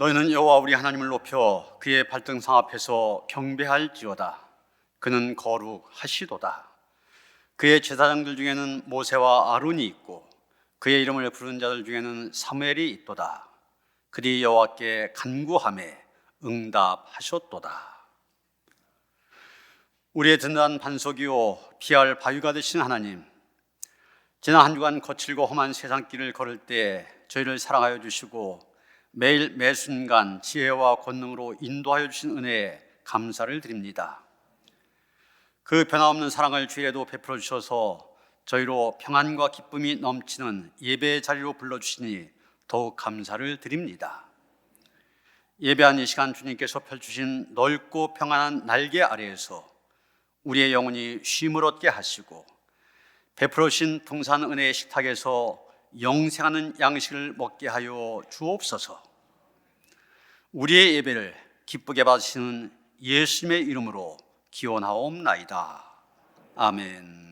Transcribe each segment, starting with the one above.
너희는 여호와 우리 하나님을 높여 그의 발등상 앞에서 경배할지어다. 그는 거룩하시도다. 그의 제사장들 중에는 모세와 아론이 있고 그의 이름을 부르는 자들 중에는 사무엘이 있도다. 그들이 여호와께 간구하매 응답하셨도다. 우리의 든든한 반석이요 피할 바위가 되신 하나님, 지난 한 주간 거칠고 험한 세상길을 걸을 때 저희를 사랑하여 주시고 매일 매순간 지혜와 권능으로 인도하여 주신 은혜에 감사를 드립니다. 그 변함없는 사랑을 주일에도 베풀어 주셔서 저희로 평안과 기쁨이 넘치는 예배의 자리로 불러주시니 더욱 감사를 드립니다. 예배한 이 시간 주님께서 펼주신 넓고 평안한 날개 아래에서 우리의 영혼이 쉼을 얻게 하시고 베풀어 주신 풍성한 은혜의 식탁에서 영생하는 양식을 먹게 하여 주옵소서. 우리의 예배를 기쁘게 받으시는 예수님의 이름으로 기원하옵나이다. 아멘.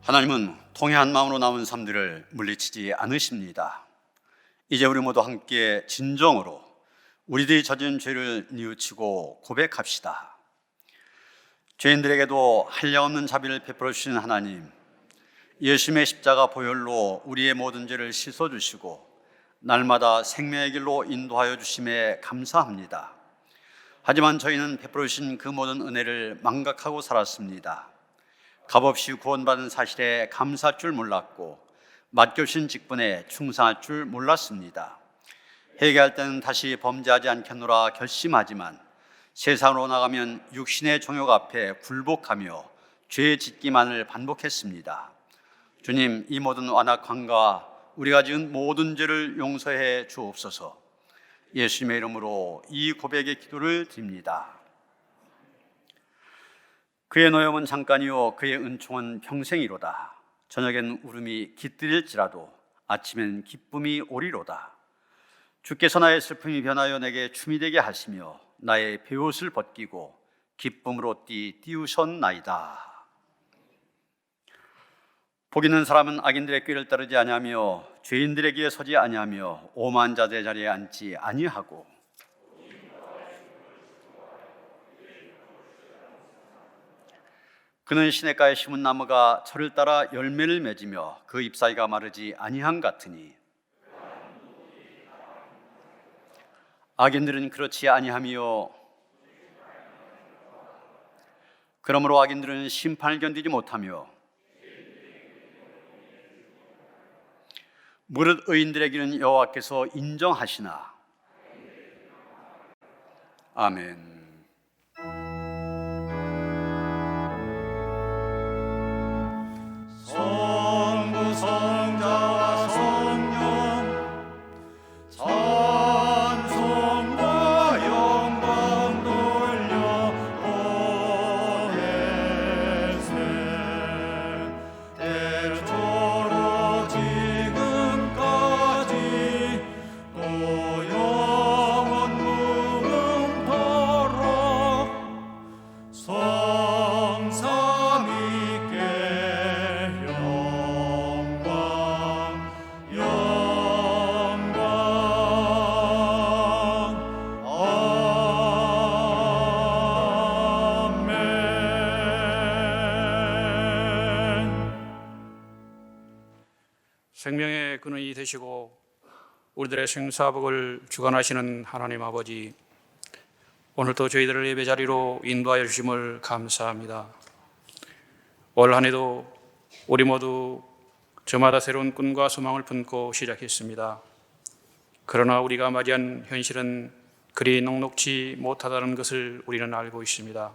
하나님은 통회한 마음으로 나온 삶들을 물리치지 않으십니다. 이제 우리 모두 함께 진정으로 우리들이 저지른 죄를 뉘우치고 고백합시다. 죄인들에게도 한량없는 자비를 베풀어 주시는 하나님, 예수님의 십자가 보혈로 우리의 모든 죄를 씻어 주시고 날마다 생명의 길로 인도하여 주심에 감사합니다. 하지만 저희는 베풀어 주신 그 모든 은혜를 망각하고 살았습니다. 값없이 구원받은 사실에 감사할 줄 몰랐고 맡겨주신 직분에 충성할 줄 몰랐습니다. 회개할 때는 다시 범죄하지 않겠노라 결심하지만 세상으로 나가면 육신의 종욕 앞에 굴복하며 죄 짓기만을 반복했습니다. 주님, 이 모든 완악함과 우리가 지은 모든 죄를 용서해 주옵소서. 예수님의 이름으로 이 고백의 기도를 드립니다. 그의 노염은 잠깐이요 그의 은총은 평생이로다. 저녁엔 울음이 깃들일지라도 아침엔 기쁨이 오리로다. 주께서 나의 슬픔이 변하여 내게 춤이 되게 하시며 나의 베옷을 벗기고 기쁨으로 띄우셨나이다. 복 있는 사람은 악인들의 꾀를 따르지 아니하며 죄인들의 길에 서지 아니하며 오만 자들의 자리에 앉지 아니하고 그는 시냇가에 심은 나무가 철을 따라 열매를 맺으며 그 잎사귀가 마르지 아니한 같으니 악인들은 그렇지 아니하며 그러므로 악인들은 심판을 견디지 못하며 무릇 의인들의 길은 여호와께서 인정하시나. 아멘. 성부 성자와 성령 찬송과 영광 돌려 보내세. 대초로 지금까지 또 영원 무궁토록 성삼위께 영광 아멘. 생명의 근원이 되시고 우리들의 생사복을 주관하시는 하나님 아버지, 오늘도 저희들을 예배 자리로 인도하여 주심을 감사합니다. 올 한 해도 우리 모두 저마다 새로운 꿈과 소망을 품고 시작했습니다. 그러나 우리가 맞이한 현실은 그리 녹록지 못하다는 것을 우리는 알고 있습니다.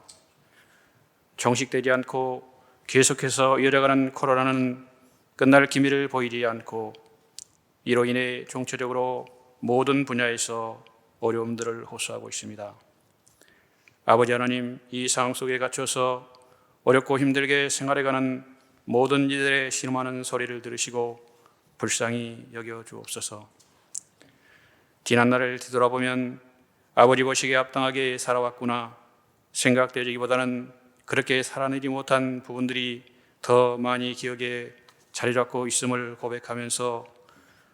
종식되지 않고 계속해서 이어져가는 코로나는 끝날 기미를 보이지 않고 이로 인해 총체적으로 모든 분야에서 어려움들을 호소하고 있습니다. 아버지 하나님, 이 상황 속에 갇혀서 어렵고 힘들게 생활해가는 모든 이들의 신음하는 소리를 들으시고 불쌍히 여겨 주옵소서. 지난 날을 뒤돌아보면 아버지 보시기에 합당하게 살아왔구나 생각되기보다는 그렇게 살아내지 못한 부분들이 더 많이 기억에 자리 잡고 있음을 고백하면서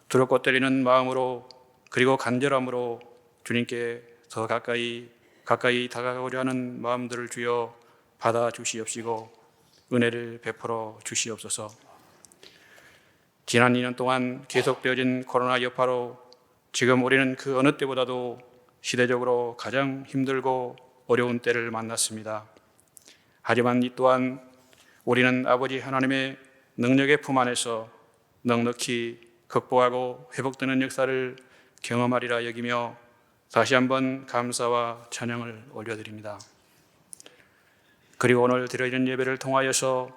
두렵고 떨리는 마음으로 그리고 간절함으로 주님께 더 가까이 다가가고자 하는 마음들을 주여 받아주시옵시고 은혜를 베풀어 주시옵소서. 지난 2년 동안 계속되어진 코로나 여파로 지금 우리는 그 어느 때보다도 시대적으로 가장 힘들고 어려운 때를 만났습니다. 하지만 이 또한 우리는 아버지 하나님의 능력의 품 안에서 넉넉히 극복하고 회복되는 역사를 경험하리라 여기며 다시 한번 감사와 찬양을 올려드립니다. 그리고 오늘 드려지는 예배를 통하여서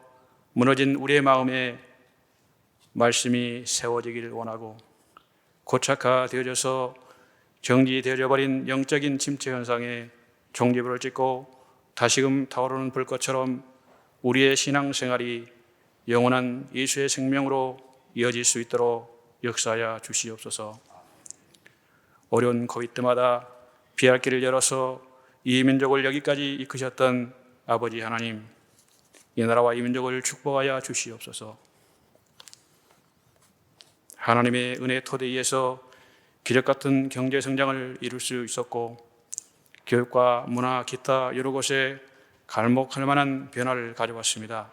무너진 우리의 마음에 말씀이 세워지기를 원하고 고착화되어져서 정지되어져 버린 영적인 침체 현상에 종지부를 찍고 다시금 타오르는 불꽃처럼 우리의 신앙생활이 영원한 예수의 생명으로 이어질 수 있도록 역사하여 주시옵소서. 어려운 코비드 때마다 피할 길을 열어서 이 민족을 여기까지 이끄셨던 아버지 하나님, 이 나라와 이 민족을 축복하여 주시옵소서. 하나님의 은혜 토대 위에서 기적 같은 경제 성장을 이룰 수 있었고 교육과 문화 기타 여러 곳에 갈목할 만한 변화를 가져왔습니다.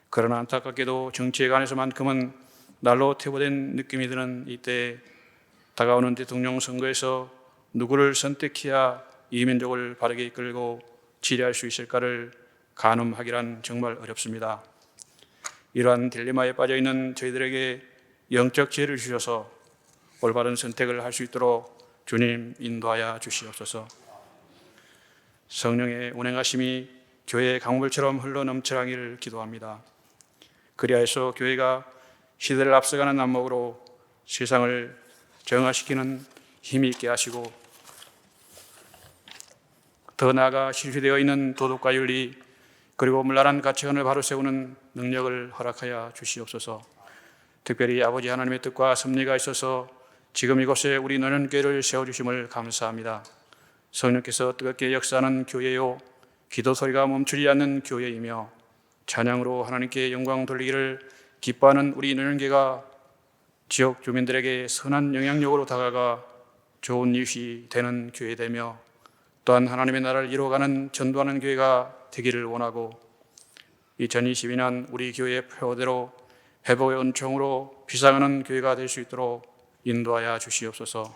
그러나 안타깝게도 정치에 관해서만큼은 날로 퇴보된 느낌이 드는 이때 다가오는 대통령 선거에서 누구를 선택해야 이 민족을 바르게 이끌고 지휘할 수 있을까를 가늠하기란 정말 어렵습니다. 이러한 딜레마에 빠져 있는 저희들에게 영적 지혜를 주셔서 올바른 선택을 할 수 있도록 주님 인도하여 주시옵소서. 성령의 운행하심이 교회의 강물처럼 흘러 넘쳐나기를 기도합니다. 그리하여서 교회가 시대를 앞서가는 안목으로 세상을 정화시키는 힘이 있게 하시고 더 나아가 실시되어 있는 도덕과 윤리 그리고 문란한 가치관을 바로 세우는 능력을 허락하여 주시옵소서. 특별히 아버지 하나님의 뜻과 섭리가 있어서 지금 이곳에 우리 노년교회를 세워주심을 감사합니다. 성령께서 뜨겁게 역사하는 교회요 기도 소리가 멈추지 않는 교회이며 찬양으로 하나님께 영광 돌리기를 기뻐하는 우리 노년교회가 지역 주민들에게 선한 영향력으로 다가가 좋은 이웃이 되는 교회되며 또한 하나님의 나라를 이루어가는 전도하는 교회가 되기를 원하고 2022년 우리 교회의 표대로 회복의 은총으로 비상하는 교회가 될 수 있도록 인도하여 주시옵소서.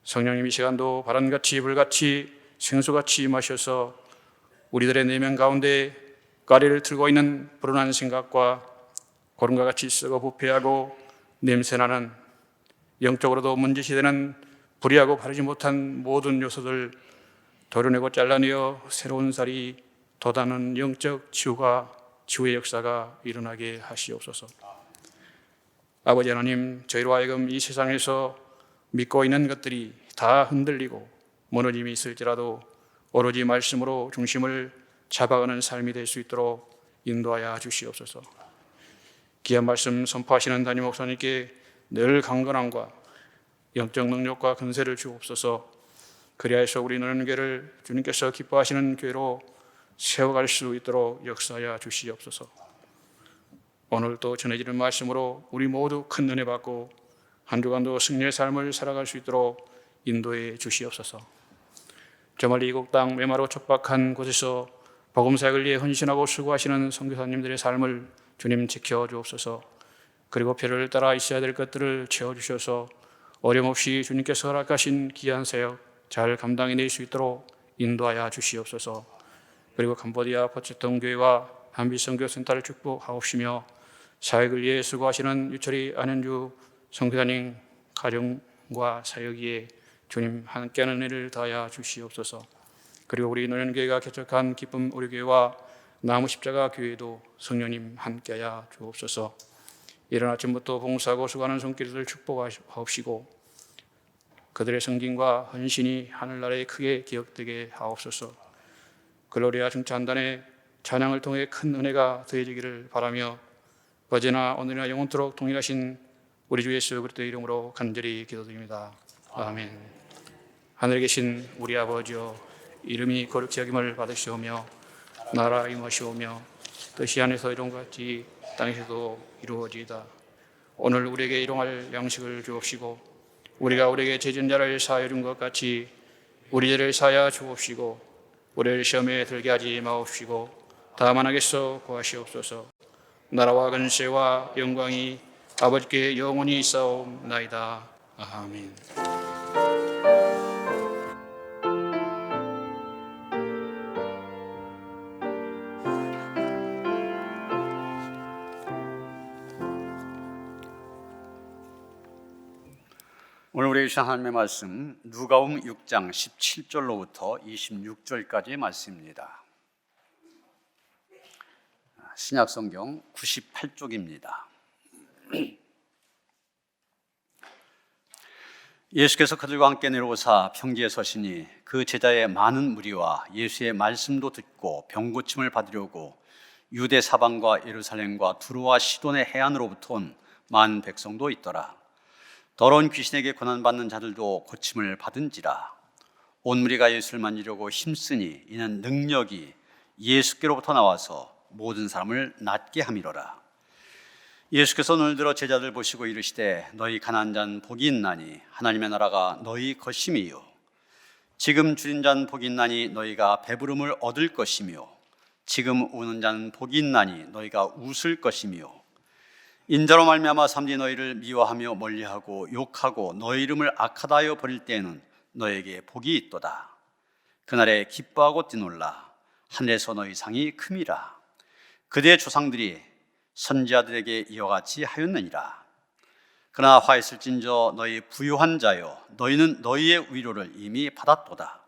성령님 이 시간도 바람같이 불같이 생수같이 임하셔서 우리들의 내면 가운데 가리를 틀고 있는 불운한 생각과 고름과 같이 썩어 부패하고 냄새나는 영적으로도 문제시 되는 불의하고 바르지 못한 모든 요소들 도려내고 잘라내어 새로운 살이 돋아는 영적 치유의 역사가 일어나게 하시옵소서. 아버지 하나님, 저희로 하여금 이 세상에서 믿고 있는 것들이 다 흔들리고 무너짐이 있을지라도 오로지 말씀으로 중심을 잡아가는 삶이 될 수 있도록 인도하여 주시옵소서. 귀한 말씀 선포하시는 담임 목사님께 늘 강건함과 영적 능력과 근세를 주옵소서. 그리하여서 우리 노년교회를 주님께서 기뻐하시는 교회로 세워갈 수 있도록 역사하여 주시옵소서. 오늘 또 전해지는 말씀으로 우리 모두 큰 은혜 받고 한 주간도 승리의 삶을 살아갈 수 있도록 인도해 주시옵소서. 저 멀리 이국 땅 메마로 촉박한 곳에서 복음 사역을 위해 헌신하고 수고하시는 선교사님들의 삶을 주님 지켜주옵소서. 그리고 표를 따라 있어야 될 것들을 채워주셔서 어려움없이 주님께서 허락하신 귀한 사역 잘 감당해낼 수 있도록 인도하여 주시옵소서. 그리고 캄보디아 포체통 교회와 한비 선교센터를 축복하옵시며 사역을 위해 수고하시는 유철이 안현주 선교사님 가정과 사역에 주님 함께하는 은혜를 더하여 주시옵소서. 그리고 우리 노년교회가 개척한 기쁨 우리 교회와 나무십자가 교회도 성령님 함께하여 주옵소서. 이른 아침부터 봉사하고 수고하는 손길들을 축복하옵시고 그들의 성김과 헌신이 하늘나라에 크게 기억되게 하옵소서. 글로리아 중찬단의 찬양을 통해 큰 은혜가 더해지기를 바라며 어제나 오늘이나 영원토록 동일하신 우리 주 예수 그리스도의 이름으로 간절히 기도드립니다. 아멘. 하늘에 계신 우리 아버지여, 이름이 거룩히 여김을 받으시오며 나라 임하시오며 뜻이 하늘에서 이룬 것 같이 땅에서도 이루어지이다. 오늘 우리에게 일용할 양식을 주옵시고 우리가 우리에게 죄진 자를 사하여 준 것 같이 우리 죄를 사하여 주옵시고 우리를 시험에 들게 하지 마옵시고 다만 하겠소 구하시옵소서. 나라와 근세와 영광이 아버지께 영원히 있사옵나이다. 아멘. 오늘 우리에게 주신 하나님의 말씀 누가복음 6장 17절로부터 26절까지의 말씀입니다. 신약성경 98쪽입니다. 예수께서 그들과 함께 내려오사 평지에 서시니 그 제자의 많은 무리와 예수의 말씀도 듣고 병고침을 받으려고 유대 사방과 예루살렘과 두로와 시돈의 해안으로부터 온 많은 백성도 있더라. 더러운 귀신에게 고난받는 자들도 고침을 받은지라. 온 무리가 예수를 만지려고 힘쓰니 이는 능력이 예수께로부터 나와서 모든 사람을 낫게 함이로라. 예수께서 눈을 들어 제자들 보시고 이르시되 너희 가난한 자는 복이 있나니 하나님의 나라가 너희 것임이요. 지금 줄인 자는 복이 있나니 너희가 배부름을 얻을 것이며 지금 우는 자는 복이 있나니 너희가 웃을 것이며 인자로 말미암아 사람들이 너희를 미워하며 멀리하고 욕하고 너희 이름을 악하다 하여 버릴 때에는 너에게 복이 있도다. 그날에 기뻐하고 뛰놀라. 하늘에서 너희 상이 큼이라. 그대의 조상들이 선지자들에게 이와 같이 하였느니라. 그러나 화했을진저 너희 부유한 자여 너희는 너희의 위로를 이미 받았도다.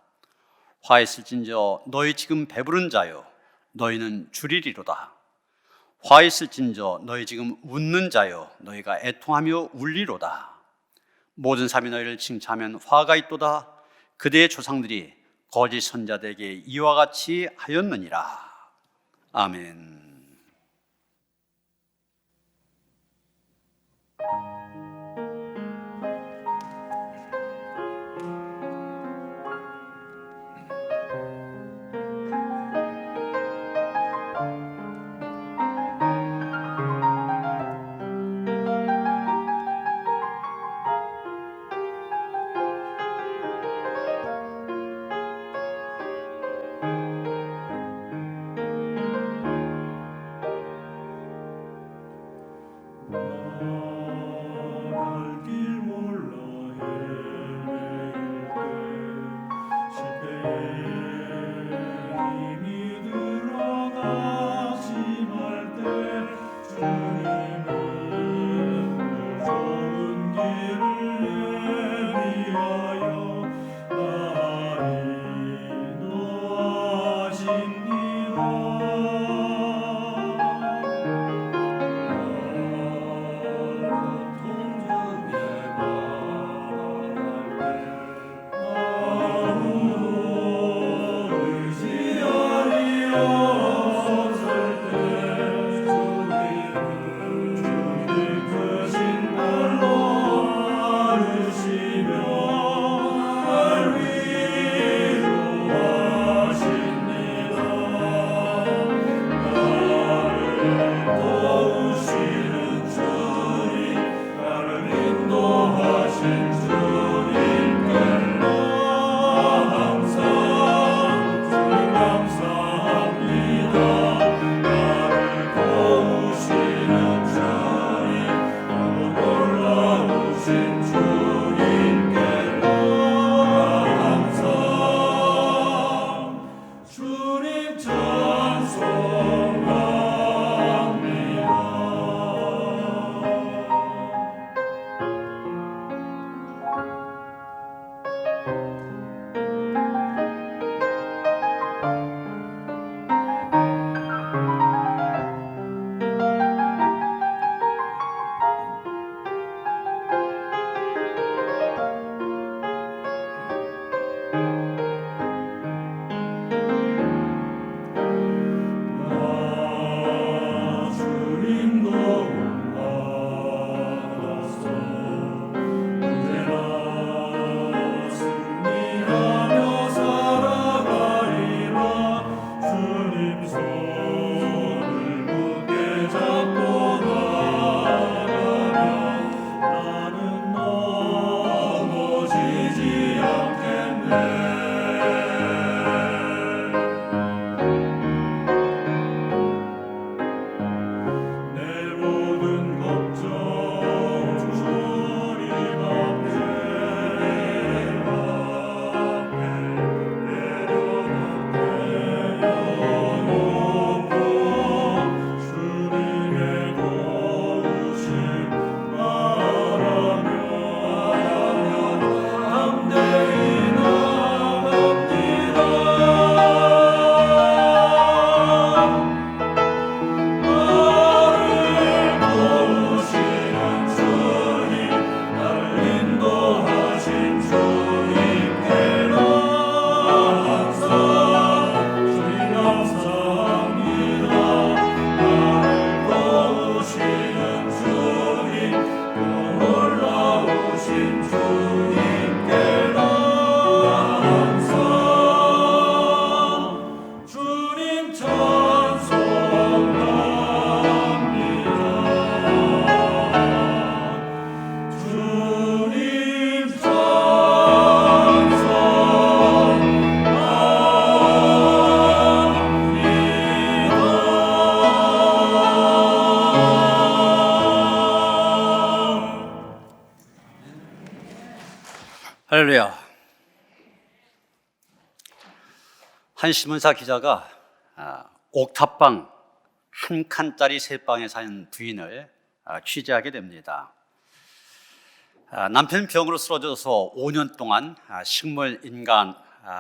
화했을진저 너희 지금 배부른 자여 너희는 줄이리로다. 화있을진저 너희 지금 웃는 자여 너희가 애통하며 울리로다. 모든 사람이 너희를 칭찬하면 화가 있도다. 그대의 조상들이 거짓 선자들에게 이와 같이 하였느니라. 아멘. 할렐루야. 한 신문사 기자가 옥탑방 한 칸짜리 세 방에 사는 부인을 취재하게 됩니다. 남편 병으로 쓰러져서 5년 동안 식물 인간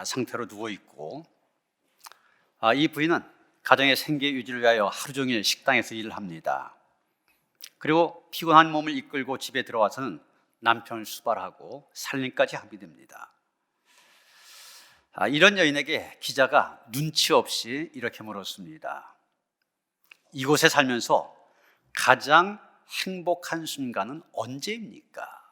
상태로 누워 있고, 이 부인은 가정의 생계 유지를 위하여 하루 종일 식당에서 일을 합니다. 그리고 피곤한 몸을 이끌고 집에 들어와서는 남편을 수발하고 살림까지 하게 됩니다. 이런 여인에게 기자가 눈치 없이 이렇게 물었습니다. 이곳에 살면서 가장 행복한 순간은 언제입니까?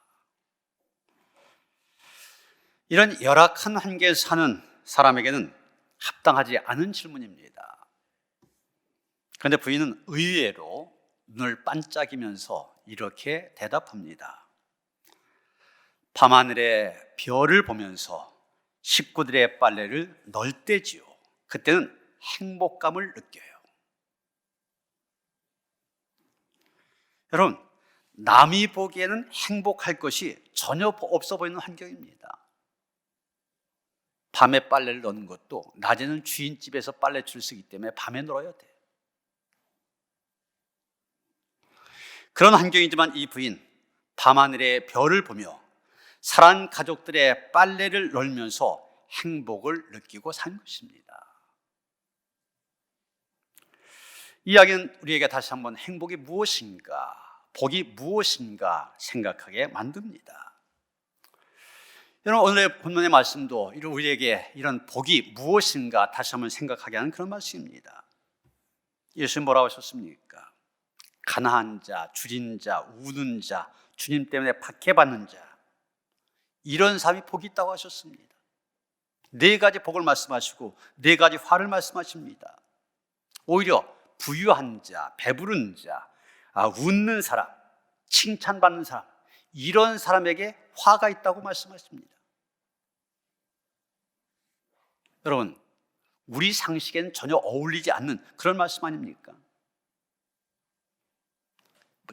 이런 열악한 환경에서 사는 사람에게는 합당하지 않은 질문입니다. 그런데 부인은 의외로 눈을 반짝이면서 이렇게 대답합니다. 밤하늘의 별을 보면서 식구들의 빨래를 널 때지요. 그때는 행복감을 느껴요. 여러분, 남이 보기에는 행복할 것이 전혀 없어 보이는 환경입니다. 밤에 빨래를 넣는 것도 낮에는 주인집에서 빨래줄을 쓰기 때문에 밤에 널어야 돼. 그런 환경이지만 이 부인, 밤하늘의 별을 보며 사랑하는 가족들의 빨래를 널면서 행복을 느끼고 산 것입니다. 이 이야기는 우리에게 다시 한번 행복이 무엇인가, 복이 무엇인가 생각하게 만듭니다. 여러분, 오늘의 본문의 말씀도 우리에게 이런 복이 무엇인가 다시 한번 생각하게 하는 그런 말씀입니다. 예수님 뭐라고 하셨습니까? 가난한 자, 줄인 자, 우는 자, 주님 때문에 박해받는 자, 이런 사람이 복이 있다고 하셨습니다. 네 가지 복을 말씀하시고 네 가지 화를 말씀하십니다. 오히려 부유한 자, 배부른 자, 웃는 사람, 칭찬받는 사람, 이런 사람에게 화가 있다고 말씀하십니다. 여러분, 우리 상식에는 전혀 어울리지 않는 그런 말씀 아닙니까?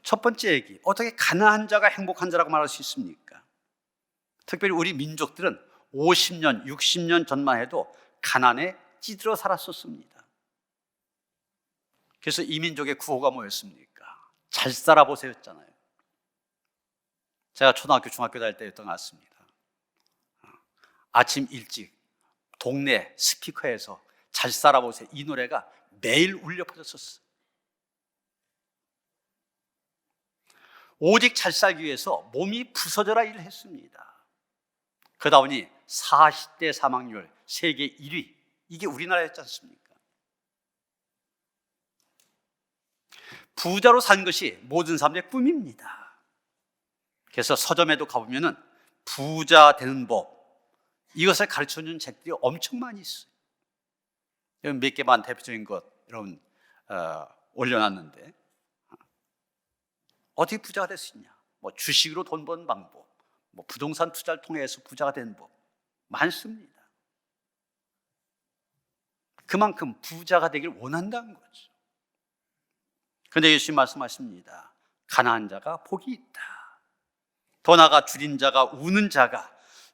첫 번째 얘기, 어떻게 가난한 자가 행복한 자라고 말할 수 있습니까? 특별히 우리 민족들은 50년, 60년 전만 해도 가난에 찌들어 살았었습니다. 그래서 이 민족의 구호가 뭐였습니까? 잘 살아보세요였잖아요. 제가 초등학교, 중학교 다닐 때였던 것 같습니다. 아침 일찍 동네 스피커에서 잘 살아보세요, 이 노래가 매일 울려 퍼졌었어요. 오직 잘 살기 위해서 몸이 부서져라 일을 했습니다. 그러다 보니 40대 사망률 세계 1위, 이게 우리나라였지 않습니까? 부자로 사는 것이 모든 사람들의 꿈입니다. 그래서 서점에도 가보면은 부자 되는 법, 이것을 가르쳐주는 책들이 엄청 많이 있어요. 여기 몇 개만 대표적인 것 여러분 올려놨는데, 어떻게 부자가 될 수 있냐? 뭐 주식으로 돈 버는 방법, 뭐 부동산 투자를 통해서 부자가 되는 법 많습니다. 그만큼 부자가 되길 원한다는 거죠. 그런데 예수님 말씀하십니다. 가난한 자가 복이 있다. 더 나아가 줄인 자가, 우는 자가,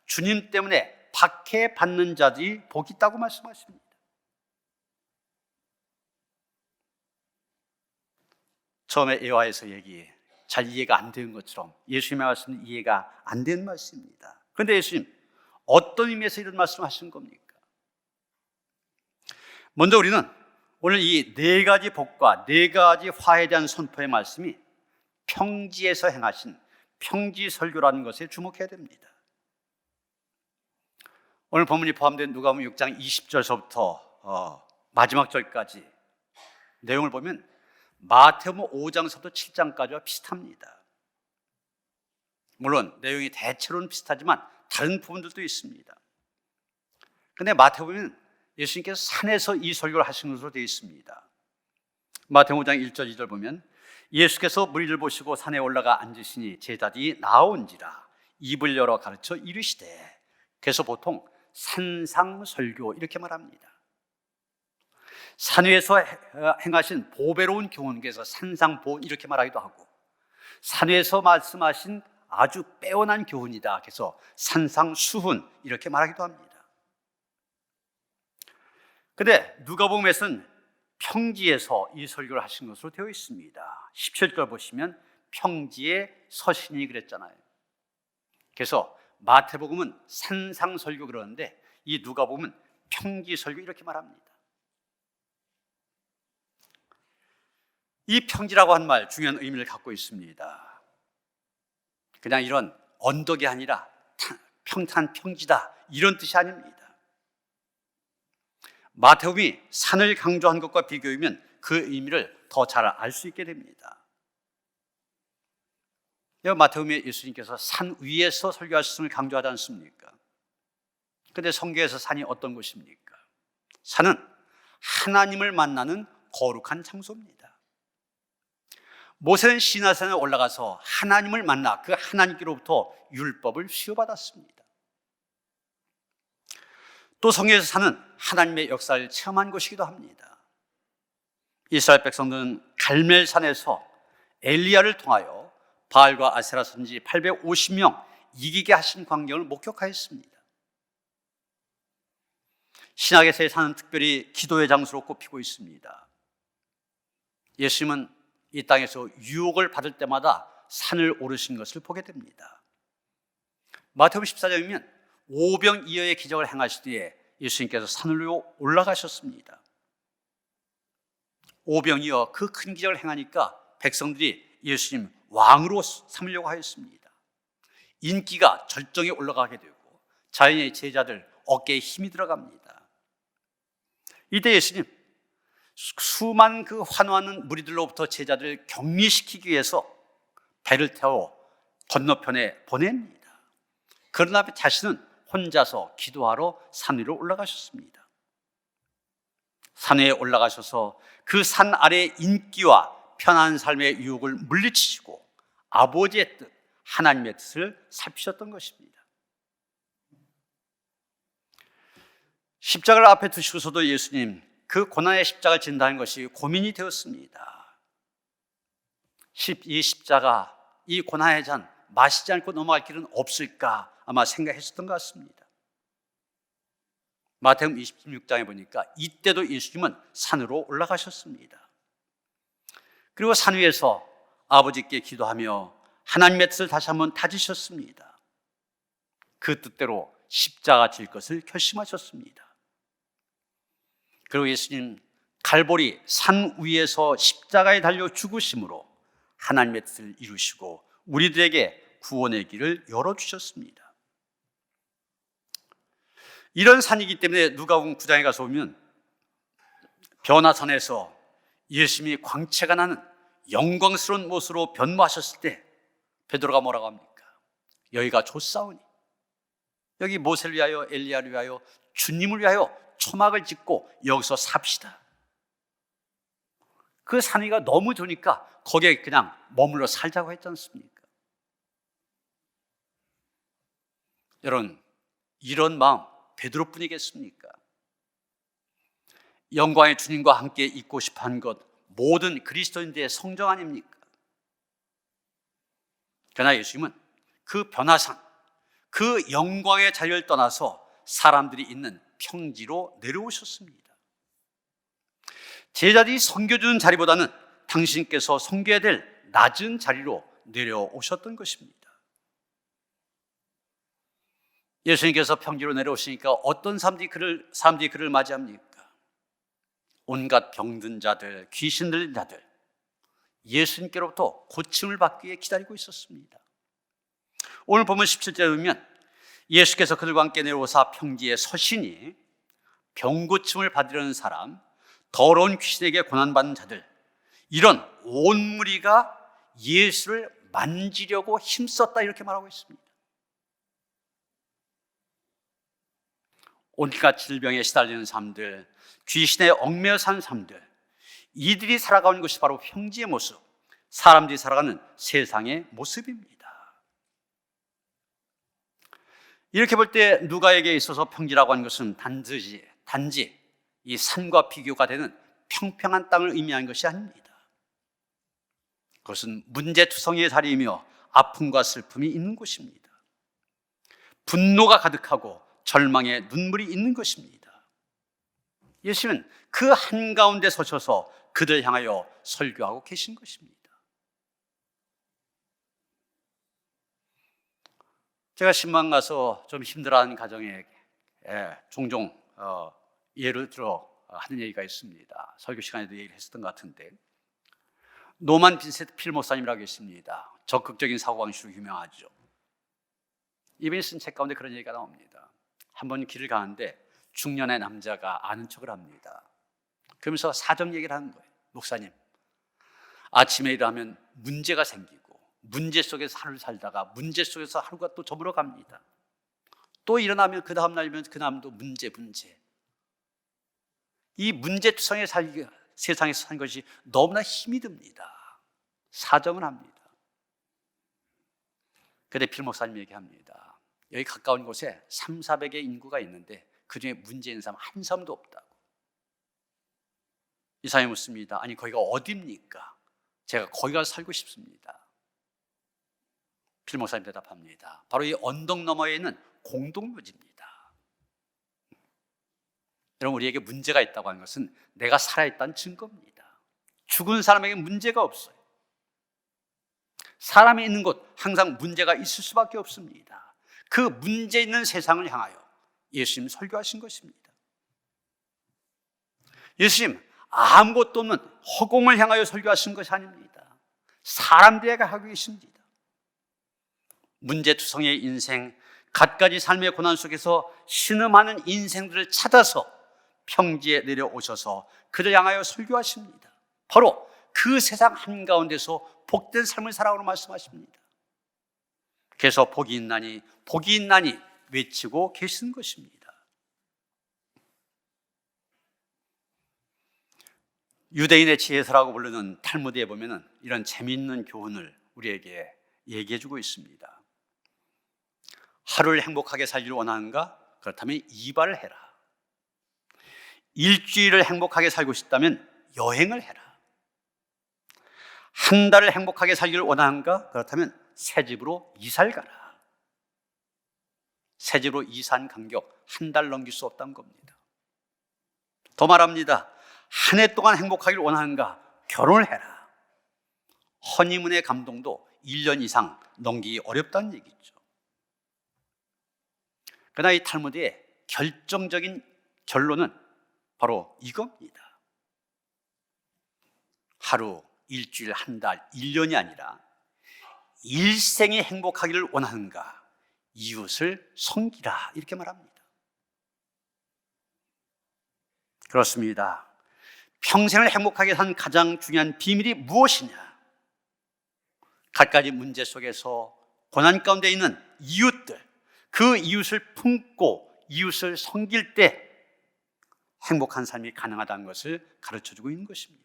주님 때문에 박해받는 자들이 복이 있다고 말씀하십니다. 처음에 예화에서 잘 이해가 안 되는 것처럼 예수님의 말씀은 이해가 안 되는 말씀입니다. 그런데 예수님, 어떤 의미에서 이런 말씀을 하시는 겁니까? 먼저 우리는 오늘 이 네 가지 복과 네 가지 화에 대한 선포의 말씀이 평지에서 행하신 평지설교라는 것에 주목해야 됩니다. 오늘 본문이 포함된 누가복음 6장 20절서부터 마지막 절까지 내용을 보면 마태복음 5장서부터 7장까지와 비슷합니다. 물론 내용이 대체로는 비슷하지만 다른 부분들도 있습니다. 그런데 마태복음은 예수님께서 산에서 이 설교를 하신 것으로 되어 있습니다. 마태복음 5장 1절 2절 보면 예수께서 무리를 보시고 산에 올라가 앉으시니 제자들이 나온지라 입을 열어 가르쳐 이르시되, 그래서 보통 산상설교 이렇게 말합니다. 산 위에서 행하신 보배로운 교훈께서 산상보훈 이렇게 말하기도 하고, 산 위에서 말씀하신 아주 빼어난 교훈이다. 그래서 산상수훈 이렇게 말하기도 합니다. 근데 누가복음에서는 평지에서 이 설교를 하신 것으로 되어 있습니다. 17절 보시면 평지에 서신이 그랬잖아요. 그래서 마태복음은 산상설교 그러는데 이 누가복음은 평지설교 이렇게 말합니다. 이 평지라고 한 말 중요한 의미를 갖고 있습니다. 그냥 이런 언덕이 아니라 평탄한 평지다 이런 뜻이 아닙니다. 마태복음이 산을 강조한 것과 비교하면 그 의미를 더 잘 알 수 있게 됩니다. 마태복음에 예수님께서 산 위에서 설교하셨음을 강조하지 않습니까? 그런데 성경에서 산이 어떤 곳입니까? 산은 하나님을 만나는 거룩한 장소입니다. 모세는 시나산에 올라가서 하나님을 만나 그 하나님께로부터 율법을 수여받았습니다. 또 성경에서 산은 하나님의 역사를 체험한 곳이기도 합니다. 이스라엘 백성들은 갈멜산에서 엘리야를 통하여 바알과 아세라 선지 850명 이기게 하신 광경을 목격하였습니다. 신약에서의 산은 특별히 기도의 장소로 꼽히고 있습니다. 예수님은 이 땅에서 유혹을 받을 때마다 산을 오르신 것을 보게 됩니다. 마태복음 14장이면 오병이어의 기적을 행하실 때에 예수님께서 산으로 올라가셨습니다. 오병이어 그 큰 기적을 행하니까 백성들이 예수님 왕으로 삼으려고 하였습니다. 인기가 절정에 올라가게 되고 자연의 제자들 어깨에 힘이 들어갑니다. 이때 예수님 수많은 그 환호하는 무리들로부터 제자들을 격리시키기 위해서 배를 태워 건너편에 보냅니다. 그러나 자신은 혼자서 기도하러 산 위로 올라가셨습니다. 산 위에 올라가셔서 그 산 아래의 인기와 편안한 삶의 유혹을 물리치시고 아버지의 뜻, 하나님의 뜻을 살피셨던 것입니다. 십자가를 앞에 두시고서도 예수님 그 고난의 십자가를 진다는 것이 고민이 되었습니다. 이 십자가, 이 고난의 잔 마시지 않고 넘어갈 길은 없을까 아마 생각했었던 것 같습니다. 마태복음 26장에 보니까 이때도 예수님은 산으로 올라가셨습니다. 그리고 산 위에서 아버지께 기도하며 하나님의 뜻을 다시 한번 다지셨습니다. 그 뜻대로 십자가 질 것을 결심하셨습니다. 그리고 예수님 갈보리 산 위에서 십자가에 달려 죽으심으로 하나님의 뜻을 이루시고 우리들에게 구원의 길을 열어주셨습니다. 이런 산이기 때문에 누가복음 9장에 가서 보면 변화산에서 예수님이 광채가 나는 영광스러운 모습으로 변모하셨을 때 베드로가 뭐라고 합니까? 여기가 좋사오니 여기 모세를 위하여 엘리야를 위하여 주님을 위하여 초막을 짓고 여기서 삽시다. 그 산 위가 너무 좋으니까 거기에 그냥 머물러 살자고 했지 않습니까? 여러분 이런 마음 베드로뿐이겠습니까? 영광의 주님과 함께 있고 싶어한 것 모든 그리스도인들의 성정 아닙니까? 그러나 예수님은 그 변화산, 그 영광의 자리를 떠나서 사람들이 있는 평지로 내려오셨습니다. 제자들이 섬겨주는 자리보다는 당신께서 섬겨야 될 낮은 자리로 내려오셨던 것입니다. 예수님께서 평지로 내려오시니까 어떤 사람들이 그를 맞이합니까? 온갖 병든 자들, 귀신 들린 자들, 예수님께로부터 고침을 받기 위해 기다리고 있었습니다. 오늘 보면 17절에 보면 예수께서 그들과 함께 내려오사 평지에 서시니 병고침을 받으려는 사람, 더러운 귀신에게 고난받는 자들, 이런 온 무리가 예수를 만지려고 힘썼다 이렇게 말하고 있습니다. 온갖 질병에 시달리는 사람들, 귀신에 얽매여 사는 사람들, 이들이 살아가는 것이 바로 평지의 모습, 사람들이 살아가는 세상의 모습입니다. 이렇게 볼 때 누가에게 있어서 평지라고 하는 것은 단지 이 산과 비교가 되는 평평한 땅을 의미하는 것이 아닙니다. 그것은 문제투성이의 자리이며 아픔과 슬픔이 있는 곳입니다. 분노가 가득하고 절망의 눈물이 있는 것입니다. 예수님은 그 한가운데 서셔서 그들 향하여 설교하고 계신 것입니다. 제가 신방 가서 좀 힘들어하는 가정에 종종 예를 들어 하는 얘기가 있습니다. 설교 시간에도 얘기를 했었던 것 같은데, 노만 빈센트 필 목사님이라고 계십니다. 적극적인 사고방식으로 유명하죠. 이분이 쓴 책 가운데 그런 얘기가 나옵니다. 한번 길을 가는데 중년의 남자가 아는 척을 합니다. 그러면서 사정 얘기를 하는 거예요. 목사님, 아침에 일하면 문제가 생기고 문제 속에서 하루를 살다가 문제 속에서 하루가 또 저물어 갑니다. 또 일어나면 그 다음 날이면 그 다음도 문제. 이 문제투성의 세상에서 사는 것이 너무나 힘이 듭니다. 사정을 합니다. 그때 필 목사님 얘기합니다. 여기 가까운 곳에 300~400의 인구가 있는데 그중에 문제 있는 사람 한 사람도 없다고. 이 사람이 묻습니다. 아니 거기가 어디입니까? 제가 거기 가서 살고 싶습니다. 필 목사님 대답합니다. 바로 이 언덕 너머에 있는 공동묘지입니다. 여러분, 우리에게 문제가 있다고 하는 것은 내가 살아있다는 증거입니다. 죽은 사람에게 문제가 없어요. 사람이 있는 곳 항상 문제가 있을 수밖에 없습니다. 그 문제 있는 세상을 향하여 예수님 설교하신 것입니다. 예수님 아무것도 없는 허공을 향하여 설교하신 것이 아닙니다. 사람들에게 하고 계십니다. 문제투성의 인생, 갖가지 삶의 고난 속에서 신음하는 인생들을 찾아서 평지에 내려오셔서 그를 향하여 설교하십니다. 바로 그 세상 한가운데서 복된 삶을 살아오라고 말씀하십니다. 그래서 복이 있나니 외치고 계시는 것입니다. 유대인의 지혜서라고 부르는 탈무드에 보면 이런 재미있는 교훈을 우리에게 얘기해주고 있습니다. 하루를 행복하게 살기를 원하는가? 그렇다면 이발을 해라. 일주일을 행복하게 살고 싶다면 여행을 해라. 한 달을 행복하게 살기를 원하는가? 그렇다면 새 집으로 이사를 가라. 새 집으로 이사한 간격 한 달 넘길 수 없다는 겁니다. 더 말합니다. 한 해 동안 행복하기를 원하는가? 결혼을 해라. 허니문의 감동도 1년 이상 넘기기 어렵다는 얘기죠. 그러나 이 탈무드의 결정적인 결론은 바로 이겁니다. 하루, 일주일, 한 달, 1년이 아니라 일생이 행복하기를 원하는가? 이웃을 섬기라. 이렇게 말합니다. 그렇습니다. 평생을 행복하게 산 가장 중요한 비밀이 무엇이냐? 갖가지 문제 속에서 고난 가운데 있는 이웃들, 그 이웃을 품고 이웃을 섬길 때 행복한 삶이 가능하다는 것을 가르쳐주고 있는 것입니다.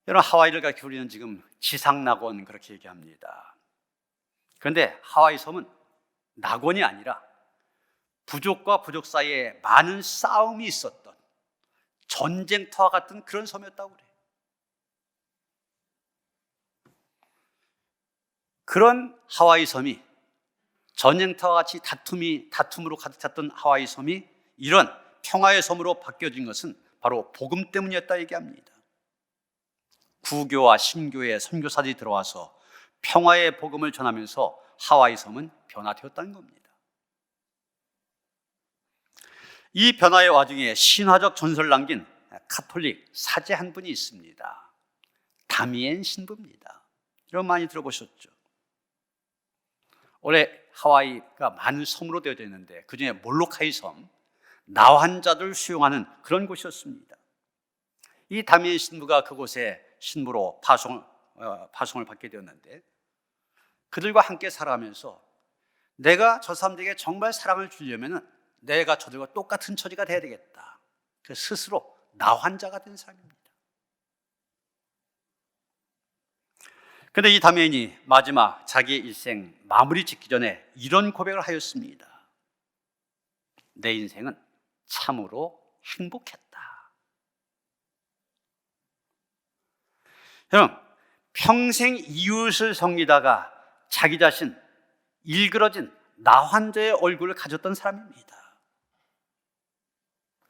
여러분, 하와이를 가리켜 우리는 지금 지상낙원 그렇게 얘기합니다. 그런데 하와이 섬은 낙원이 아니라 부족과 부족 사이에 많은 싸움이 있었던 전쟁터와 같은 그런 섬이었다고 그래요. 그런 하와이 섬이 전쟁터와 같이 다툼으로 가득 찼던 하와이 섬이 이런 평화의 섬으로 바뀌어진 것은 바로 복음 때문이었다 얘기합니다. 구교와 신교의 선교사들이 들어와서 평화의 복음을 전하면서 하와이 섬은 변화되었다는 겁니다. 이 변화의 와중에 신화적 전설을 남긴 카톨릭 사제 한 분이 있습니다. 다미엔 신부입니다. 여러분 많이 들어보셨죠? 원래 하와이가 많은 섬으로 되어져 있는데 그중에 몰로카이 섬, 나환자들 수용하는 그런 곳이었습니다. 이 다미엔 신부가 그곳에 신부로 파송을 받게 되었는데 그들과 함께 살아가면서 내가 저 사람들에게 정말 사랑을 주려면 내가 저들과 똑같은 처지가 돼야 되겠다. 그래서 스스로 나환자가 된 사람입니다. 그런데 이 다미엔이 마지막 자기의 일생 마무리 짓기 전에 이런 고백을 하였습니다. 내 인생은 참으로 행복했다. 여러분, 평생 이웃을 섬기다가 자기 자신 일그러진 나 환자의 얼굴을 가졌던 사람입니다.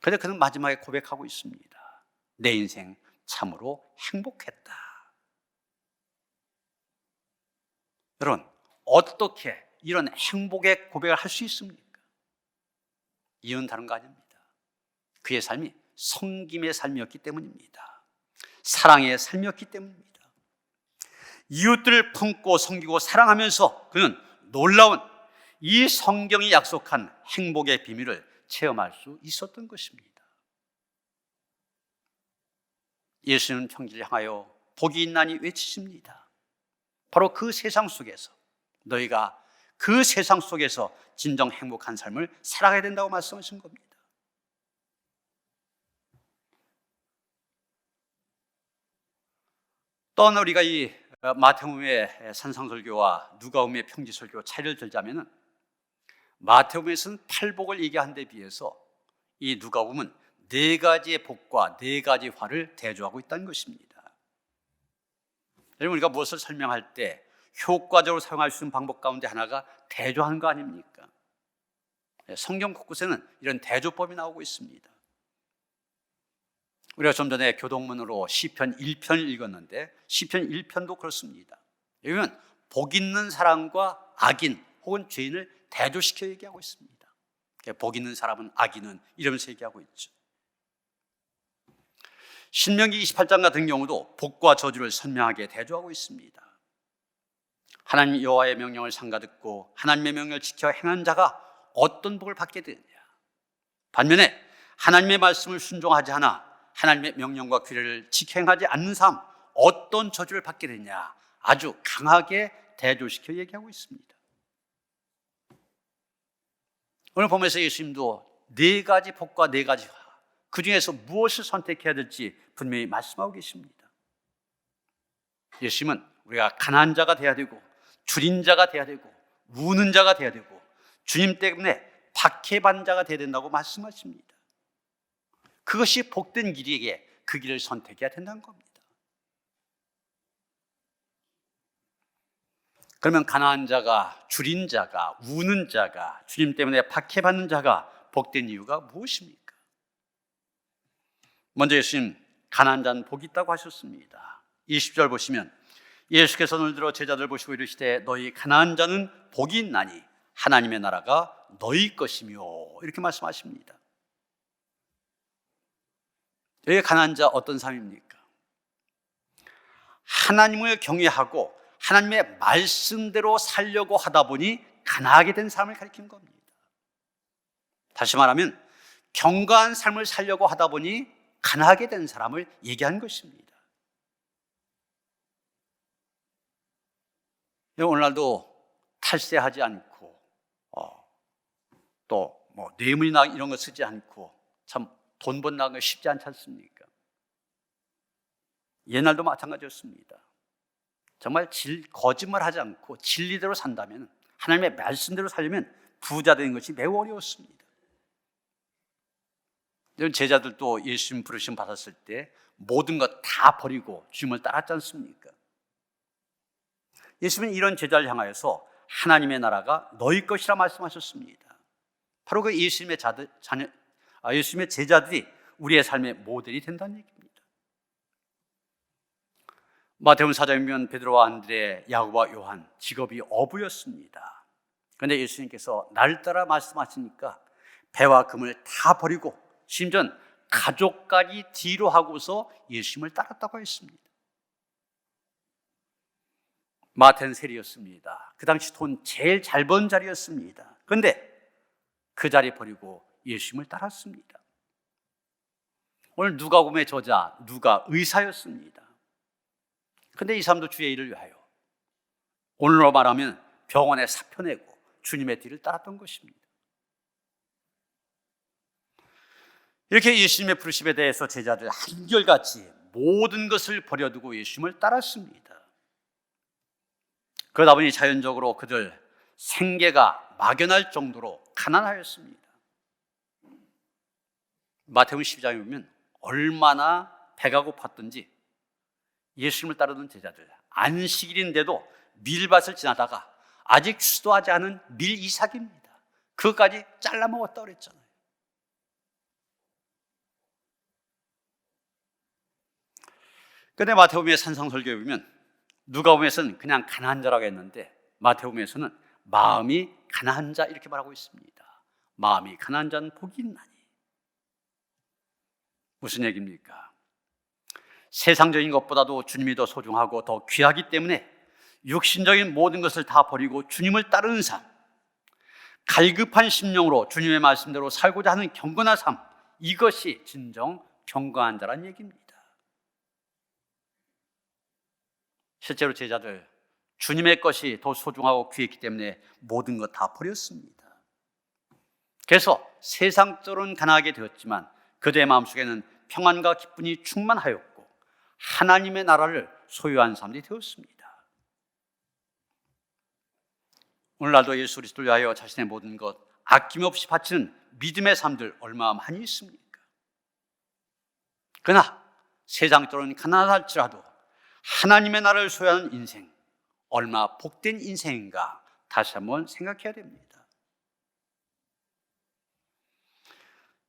그런데 그는 마지막에 고백하고 있습니다. 내 인생 참으로 행복했다. 여러분, 어떻게 이런 행복의 고백을 할 수 있습니까? 이유는 다른 거 아닙니다. 그의 삶이 섬김의 삶이었기 때문입니다. 사랑의 삶이었기 때문입니다. 이웃들을 품고 섬기고 사랑하면서 그는 놀라운 이 성경이 약속한 행복의 비밀을 체험할 수 있었던 것입니다. 예수는 평지를 향하여 복이 있나니 외치십니다. 바로 그 세상 속에서 너희가 그 세상 속에서 진정 행복한 삶을 살아가야 된다고 말씀하신 겁니다. 또한 우리가 이 마태복음의 산상설교와 누가복음의 평지설교 차이를 들자면은 마태복음에서는 팔복을 얘기한 데 비해서 이 누가복음은 네 가지의 복과 네 가지 화를 대조하고 있다는 것입니다. 여러분, 우리가 무엇을 설명할 때 효과적으로 사용할 수 있는 방법 가운데 하나가 대조하는 거 아닙니까? 성경 곳곳에는 이런 대조법이 나오고 있습니다. 우리가 좀 전에 교동문으로 시편 1편을 읽었는데 시편 1편도 그렇습니다. 여기는 복 있는 사람과 악인 혹은 죄인을 대조시켜 얘기하고 있습니다. 복 있는 사람은 악인은 이러면서 얘기하고 있죠. 신명기 28장 같은 경우도 복과 저주를 선명하게 대조하고 있습니다. 하나님 여호와의 명령을 삼가듣고 하나님의 명령을 지켜 행한 자가 어떤 복을 받게 되느냐. 반면에 하나님의 말씀을 순종하지 않아 하나님의 명령과 규례를 지켜 행하지 않는 사람 어떤 저주를 받게 되느냐. 아주 강하게 대조시켜 얘기하고 있습니다. 오늘 보면서 예수님도 네 가지 복과 네 가지 화, 그 중에서 무엇을 선택해야 될지 분명히 말씀하고 계십니다. 예수님은 우리가 가난한 자가 돼야 되고 줄인 자가 돼야 되고 우는 자가 돼야 되고 주님 때문에 박해받는 자가 돼야 된다고 말씀하십니다. 그것이 복된 길이기에 그 길을 선택해야 된다는 겁니다. 그러면 가난한 자가, 줄인 자가, 우는 자가, 주님 때문에 박해받는 자가 복된 이유가 무엇입니까? 먼저 예수님 가난한 자는 복이 있다고 하셨습니다. 20절 보시면 예수께서 눈을 들어 제자들 보시고 이르시되 너희 가난한 자는 복이 있나니 하나님의 나라가 너희 것이며 이렇게 말씀하십니다. 여기 가난한 자 어떤 사람입니까? 하나님을 경외하고 하나님의 말씀대로 살려고 하다 보니 가난하게 된 사람을 가리키는 겁니다. 다시 말하면 경건한 삶을 살려고 하다 보니 가난하게 된 사람을 얘기한 것입니다. 오늘날도 탈세하지 않고 또 뭐 뇌물이나 이런 거 쓰지 않고 참 돈 번다는 거 쉽지 않지 않습니까? 옛날도 마찬가지였습니다. 정말 거짓말하지 않고 진리대로 산다면, 하나님의 말씀대로 살려면 부자 되는 것이 매우 어려웠습니다. 이런 제자들도 예수님 부르심 받았을 때 모든 것 다 버리고 주님을 따랐지 않습니까? 예수님은 이런 제자를 향하여서 하나님의 나라가 너희 것이라 말씀하셨습니다. 바로 그 예수님의 예수님의 제자들이 우리의 삶의 모델이 된다는 얘기입니다. 마태복음 4장에 보면 베드로와 안드레, 야고보와 요한 직업이 어부였습니다. 그런데 예수님께서 날 따라 말씀하시니까 배와 금을 다 버리고 심지어 가족까지 뒤로 하고서 예수님을 따랐다고 했습니다. 마태는 세리였습니다. 그 당시 돈 제일 잘 번 자리였습니다. 그런데 그 자리 버리고 예수님을 따랐습니다. 오늘 누가복음의 저자 누가 의사였습니다. 그런데 이 사람도 주의 일을 위하여, 오늘로 말하면 병원에 사표 내고 주님의 뒤를 따랐던 것입니다. 이렇게 예수님의 부르심에 대해서 제자들 한결같이 모든 것을 버려두고 예수님을 따랐습니다. 그러다 보니 자연적으로 그들 생계가 막연할 정도로 가난하였습니다. 마태복음 12장에 보면 얼마나 배가 고팠던지 예수님을 따르는 제자들, 안식일인데도 밀밭을 지나다가 아직 추수하지 않은 밀 이삭입니다. 그것까지 잘라 먹었다고 그랬잖아요. 근데 마태복음의 산상설교에 보면 누가복음에서는 그냥 가난한 자라고 했는데 마태복음에서는 마음이 가난한 자 이렇게 말하고 있습니다. 마음이 가난한 자는 복이 있나니. 무슨 얘기입니까? 세상적인 것보다도 주님이 더 소중하고 더 귀하기 때문에 육신적인 모든 것을 다 버리고 주님을 따르는 삶, 갈급한 심령으로 주님의 말씀대로 살고자 하는 경건한 삶, 이것이 진정 경건한 자란 얘기입니다. 실제로 제자들, 주님의 것이 더 소중하고 귀했기 때문에 모든 것 다 버렸습니다. 그래서 세상적으로는 가난하게 되었지만 그들의 마음속에는 평안과 기쁨이 충만하였고 하나님의 나라를 소유한 사람들이 되었습니다. 오늘날도 예수 그리스도를 위하여 자신의 모든 것 아낌없이 바치는 믿음의 삶들 얼마나 많이 있습니까? 그러나 세상적으로는 가난할지라도 하나님의 나라를 소유하는 인생, 얼마나 복된 인생인가 다시 한번 생각해야 됩니다.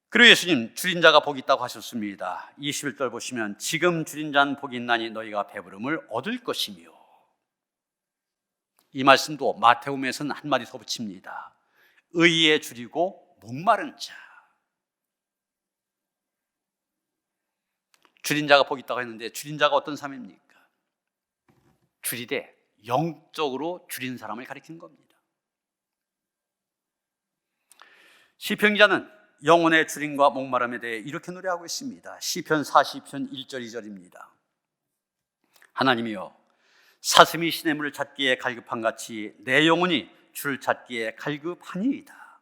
그리고 예수님 줄인 자가 복이 있다고 하셨습니다. 21절 보시면 지금 줄인 자는 복이 있나니 너희가 배부름을 얻을 것이며, 이 말씀도 마태복음에서는 한마디 더 붙입니다. 의에 줄이고 목마른 자. 줄인 자가 복이 있다고 했는데 줄인 자가 어떤 사람입니까? 줄이되 영적으로 줄인 사람을 가리키는 겁니다. 시편 기자는 영혼의 줄임과 목마름에 대해 이렇게 노래하고 있습니다. 시편 40편 1절 2절입니다. 하나님이여, 사슴이 시냇물을 찾기에 갈급한 같이 내 영혼이 주를 찾기에 갈급하니이다.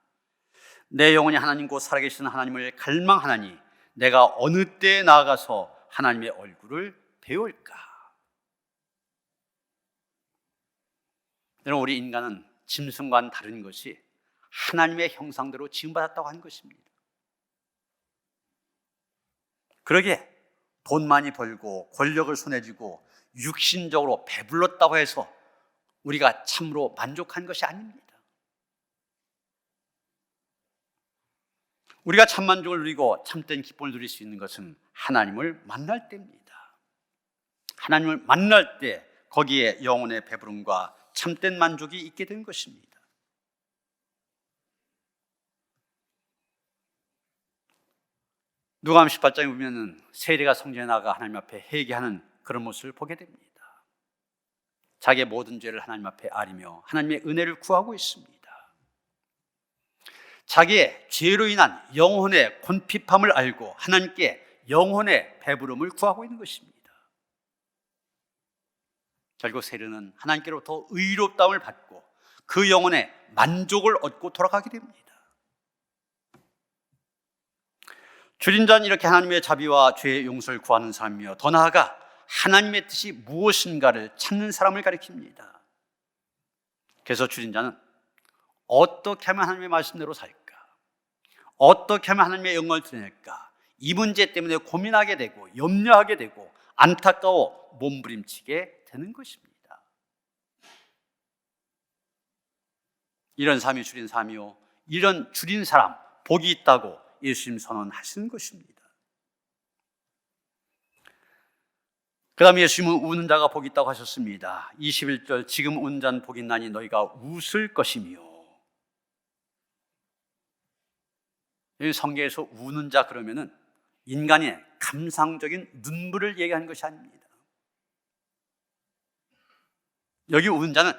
내 영혼이 하나님 곧 살아계시는 하나님을 갈망하나니 내가 어느 때에 나아가서 하나님의 얼굴을 배울까? 여러분, 우리 인간은 짐승과는 다른 것이 하나님의 형상대로 지음받았다고 하는 것입니다. 그러기에 돈 많이 벌고 권력을 손에 쥐고 육신적으로 배불렀다고 해서 우리가 참으로 만족한 것이 아닙니다. 우리가 참 만족을 누리고 참된 기쁨을 누릴 수 있는 것은 하나님을 만날 때입니다. 하나님을 만날 때 거기에 영혼의 배부름과 참된 만족이 있게 된 것입니다. 누가복음 18장에 보면은 세리가 성전에 나가 하나님 앞에 회개하는 그런 모습을 보게 됩니다. 자기의 모든 죄를 하나님 앞에 아리며 하나님의 은혜를 구하고 있습니다. 자기의 죄로 인한 영혼의 곤핍함을 알고 하나님께 영혼의 배부름을 구하고 있는 것입니다. 결국 세리는 하나님께로부터 의롭다움을 받고 그 영혼의 만족을 얻고 돌아가게 됩니다. 줄인 자는 이렇게 하나님의 자비와 죄의 용서를 구하는 사람이며 더 나아가 하나님의 뜻이 무엇인가를 찾는 사람을 가리킵니다. 그래서 줄인 자는 어떻게 하면 하나님의 말씀대로 살까? 어떻게 하면 하나님의 영광을 드러낼까? 이 문제 때문에 고민하게 되고 염려하게 되고 안타까워 몸부림치게 되는 것입니다. 이런 삶이 줄인 삶이요, 이런 줄인 사람 복이 있다고 예수님 선언하시는 것입니다. 그 다음에 예수님은 우는 자가 복이 있다고 하셨습니다. 21절 지금 우는 자는 복이 있나니 너희가 웃을 것이며, 여기 성경에서 우는 자 그러면은 인간의 감상적인 눈물을 얘기하는 것이 아닙니다. 여기 우는 자는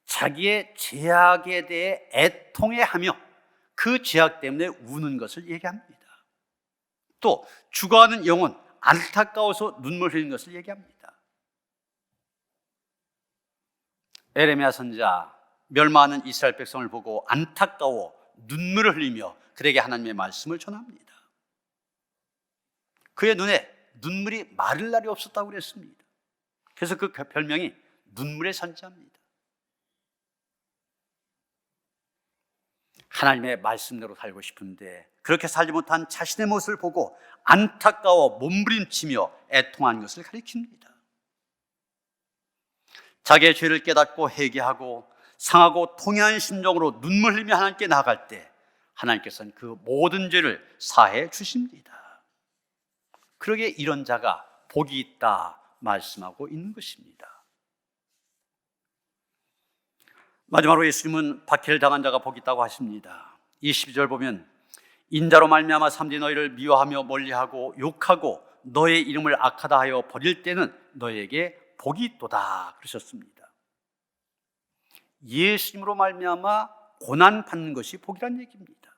자기의 죄악에 대해 애통해하며 그 죄악 때문에 우는 것을 얘기합니다. 또 죽어가는 영혼, 안타까워서 눈물 흘리는 것을 얘기합니다. 에레미야 선지자 멸망하는 이스라엘 백성을 보고 안타까워 눈물을 흘리며 그에게 하나님의 말씀을 전합니다. 그의 눈에 눈물이 마를 날이 없었다고 그랬습니다. 그래서 그 별명이 눈물의 선지자입니다. 하나님의 말씀대로 살고 싶은데 그렇게 살지 못한 자신의 모습을 보고 안타까워 몸부림치며 애통하는 것을 가리킵니다. 자기의 죄를 깨닫고 회개하고 상하고 통회한 심정으로 눈물 흘리며 하나님께 나아갈 때 하나님께서는 그 모든 죄를 사해 주십니다. 그러기에 이런 자가 복이 있다 말씀하고 있는 것입니다. 마지막으로 예수님은 박해를 당한 자가 복이 있다고 하십니다. 22절 보면 인자로 말미암아 사람들이 너희를 미워하며 멀리하고 욕하고 너의 이름을 악하다 하여 버릴 때는 너희에게 복이 있도다 그러셨습니다. 예수님으로 말미암아 고난 받는 것이 복이란 얘기입니다.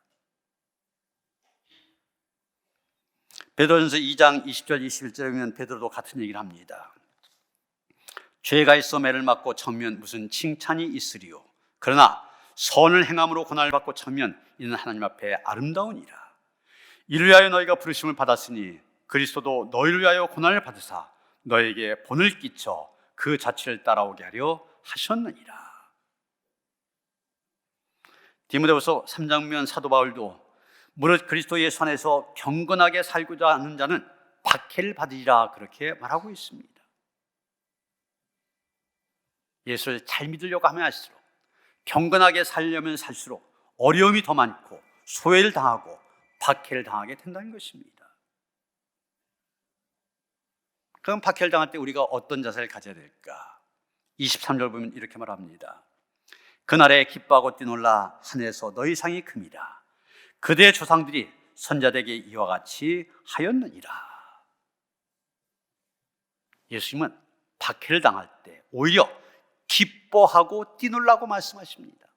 베드로전서 2장 20절 21절에 보면 베드로도 같은 얘기를 합니다. 죄가 있어 매를 맞고 쳐면 무슨 칭찬이 있으리요. 그러나 선을 행함으로 고난을 받고 쳐면 이는 하나님 앞에 아름다우니라. 이를 위하여 너희가 부르심을 받았으니 그리스도도 너희를 위하여 고난을 받으사 너에게 본을 끼쳐 그 자취를 따라오게 하려 하셨느니라. 디모데후서 3장 보면 사도 바울도 무릇 그리스도 예수 안에서 경건하게 살고자 하는 자는 박해를 받으리라 그렇게 말하고 있습니다. 예수를 잘 믿으려고 하면 할수록, 경건하게 살려면 살수록 어려움이 더 많고 소외를 당하고 박해를 당하게 된다는 것입니다. 그럼 박해를 당할 때 우리가 어떤 자세를 가져야 될까? 23절 보면 이렇게 말합니다. 그날에 기뻐하고 뛰놀라 하늘에서 너희 상이 큽니다. 그대의 조상들이 선자들에게 이와 같이 하였느니라. 예수님은 박해를 당할 때 오히려 기뻐하고 뛰놀라고 말씀하십니다.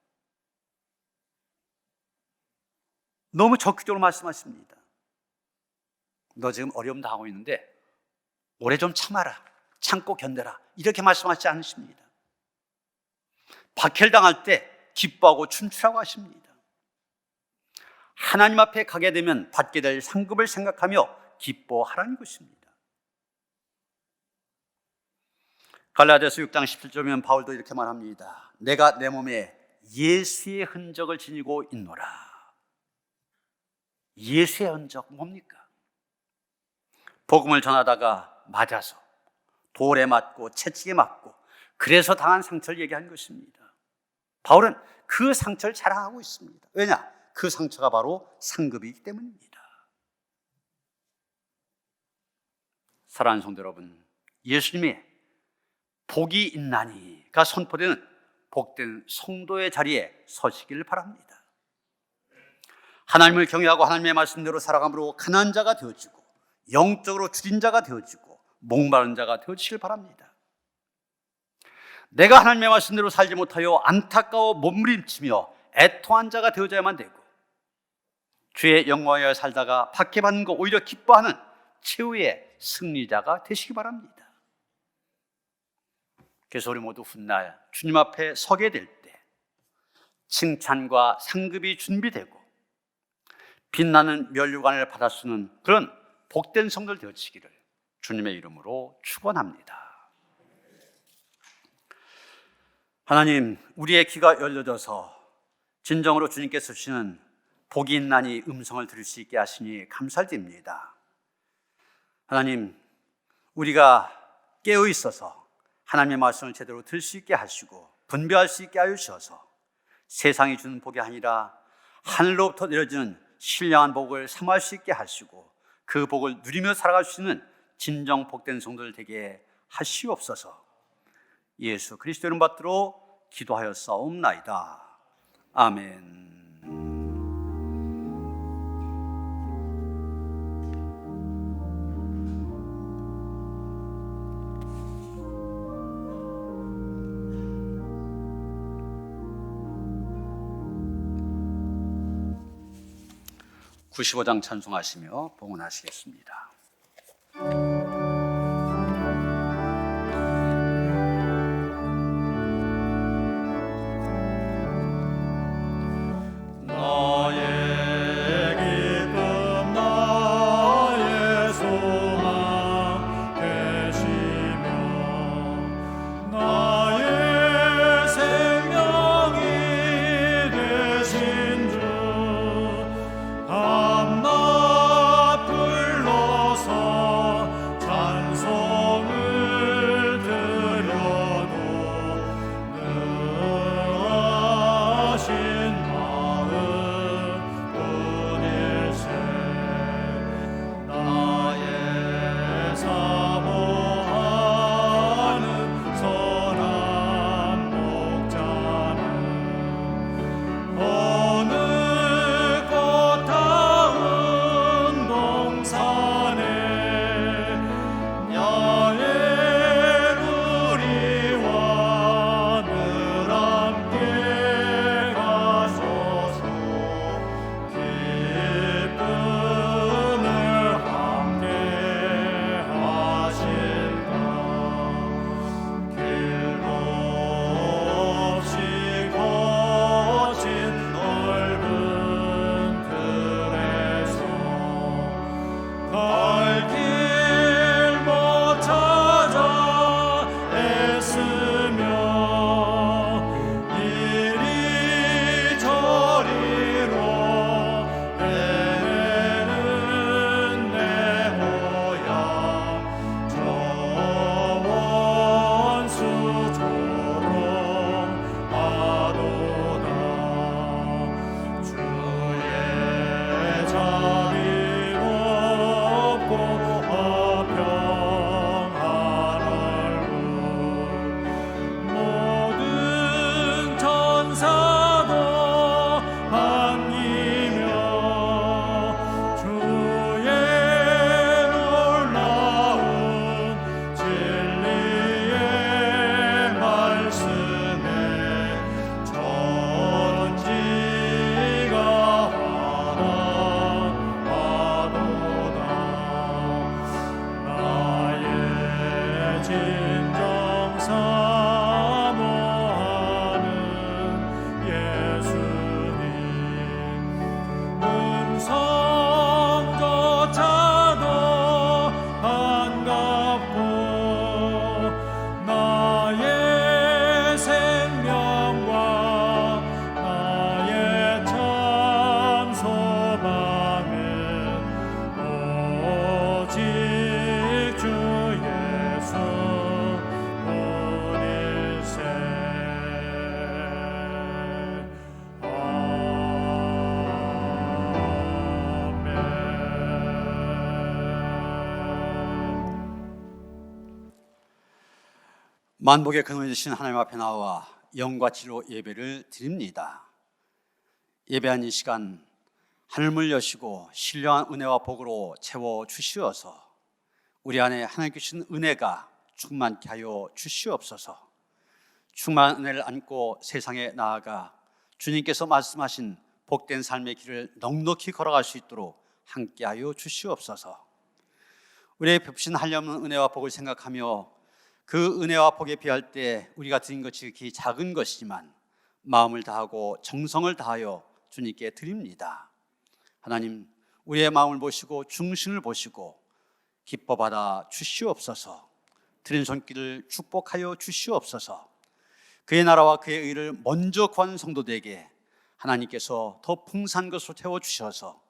너무 적극적으로 말씀하십니다. 너 지금 어려움 당하고 있는데 오래 좀 참아라, 참고 견뎌라 이렇게 말씀하지 않으십니다. 박해를 당할 때 기뻐하고 춤추라고 하십니다. 하나님 앞에 가게 되면 받게 될 상급을 생각하며 기뻐하라는 것입니다. 갈라디아서 6장 17절이면 바울도 이렇게 말합니다. 내가 내 몸에 예수의 흔적을 지니고 있노라. 예수의 흔적 뭡니까? 복음을 전하다가 맞아서 돌에 맞고 채찍에 맞고 그래서 당한 상처를 얘기한 것입니다. 바울은 그 상처를 자랑하고 있습니다. 왜냐? 그 상처가 바로 상급이기 때문입니다. 사랑하는 성도 여러분, 예수님의 복이 있나니가 선포되는 복된 성도의 자리에 서시기를 바랍니다. 하나님을 경외하고 하나님의 말씀대로 살아감으로 가난한 자가 되어지고 영적으로 줄인 자가 되어지고 목마른 자가 되어지길 바랍니다. 내가 하나님의 말씀대로 살지 못하여 안타까워 몸부림치며 애통한 자가 되어져야만 되고 주의 영광을 위하여 살다가 박해받는 거 오히려 기뻐하는 최후의 승리자가 되시기 바랍니다. 그래서 우리 모두 훗날 주님 앞에 서게 될 때 칭찬과 상급이 준비되고 빛나는 면류관을 받아 쓰는 그런 복된 성들 되어지기를 주님의 이름으로 축원합니다. 하나님, 우리의 귀가 열려져서 진정으로 주님께서 주시는 복이 있나니 음성을 들을 수 있게 하시니 감사드립니다. 하나님, 우리가 깨어 있어서 하나님의 말씀을 제대로 들을 수 있게 하시고 분별할 수 있게 하여 주셔서 세상이 주는 복이 아니라 하늘로부터 내려지는 신령한 복을 사모할 수 있게 하시고 그 복을 누리며 살아갈 수 있는 진정 복된 성도들 되게 하시옵소서. 예수 그리스도 이름 받들어 기도하였사옵나이다. 아멘. (95장) 찬송하시며 봉헌하시겠습니다. 밤낮 불러 진정 사모하는 예수님 음성조차도 반갑고 나의 생명과 나의 참 소망은 오직 주 예수 뿐일세. 만복의 근원이 되신 하나님 앞에 나와 영과 지로 예배를 드립니다. 예배한 이 시간 하늘문을 여시고 신령한 은혜와 복으로 채워 주시어서 우리 안에 하나님께 주신 은혜가 충만케 하여 주시옵소서. 충만한 은혜를 안고 세상에 나아가 주님께서 말씀하신 복된 삶의 길을 넉넉히 걸어갈 수 있도록 함께하여 주시옵소서. 우리의 베푸신 한량없는 은혜와 복을 생각하며 그 은혜와 복에 비할 때 우리가 드린 것이 극히 작은 것이지만 마음을 다하고 정성을 다하여 주님께 드립니다. 하나님, 우리의 마음을 보시고 중심을 보시고 기뻐 받아 주시옵소서. 드린 손길을 축복하여 주시옵소서. 그의 나라와 그의 의를 먼저 구하는 성도들에게 하나님께서 더 풍성한 것으로 채워주셔서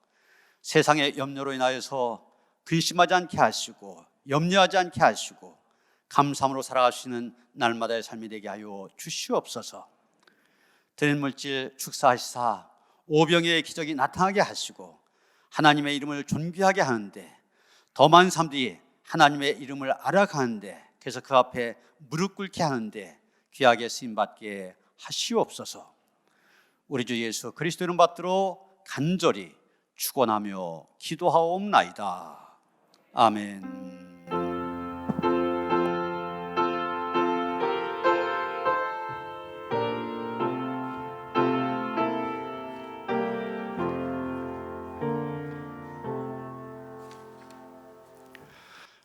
세상의 염려로 인하여서 근심하지 않게 하시고 염려하지 않게 하시고 감사함으로 살아갈 수 있는 날마다의 삶이 되게 하여 주시옵소서. 드린 물질 축사하시사 오병이의 기적이 나타나게 하시고 하나님의 이름을 존귀하게 하는데 더 많은 사람들이 하나님의 이름을 알아가는데 그래서 그 앞에 무릎 꿇게 하는데 귀하게 쓰임받게 하시옵소서. 우리 주 예수 그리스도 이름 받들어 간절히 축원하며 기도하옵나이다. 아멘.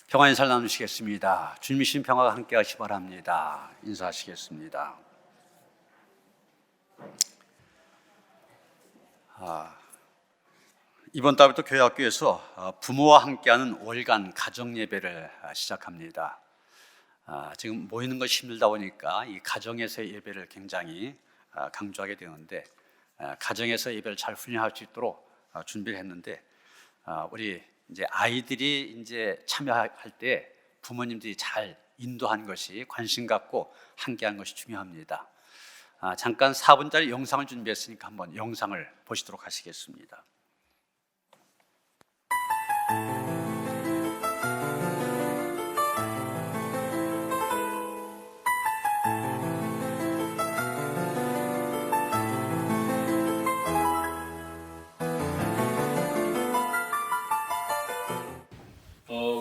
평안히 살 나누시겠습니다. 주님이신 평화가 함께 하시 바랍니다. 인사하시겠습니다. 이번 달부터 교회학교에서 부모와 함께하는 월간 가정 예배를 시작합니다. 지금 모이는 것이 힘들다 보니까 이 가정에서의 예배를 굉장히 강조하게 되는데 가정에서 예배를 잘 훈련할 수 있도록 준비를 했는데 우리 이제 아이들이 이제 참여할 때 부모님들이 잘 인도한 것이 관심 갖고 함께한 것이 중요합니다. 잠깐 4분짜리 영상을 준비했으니까 한번 영상을 보시도록 하시겠습니다.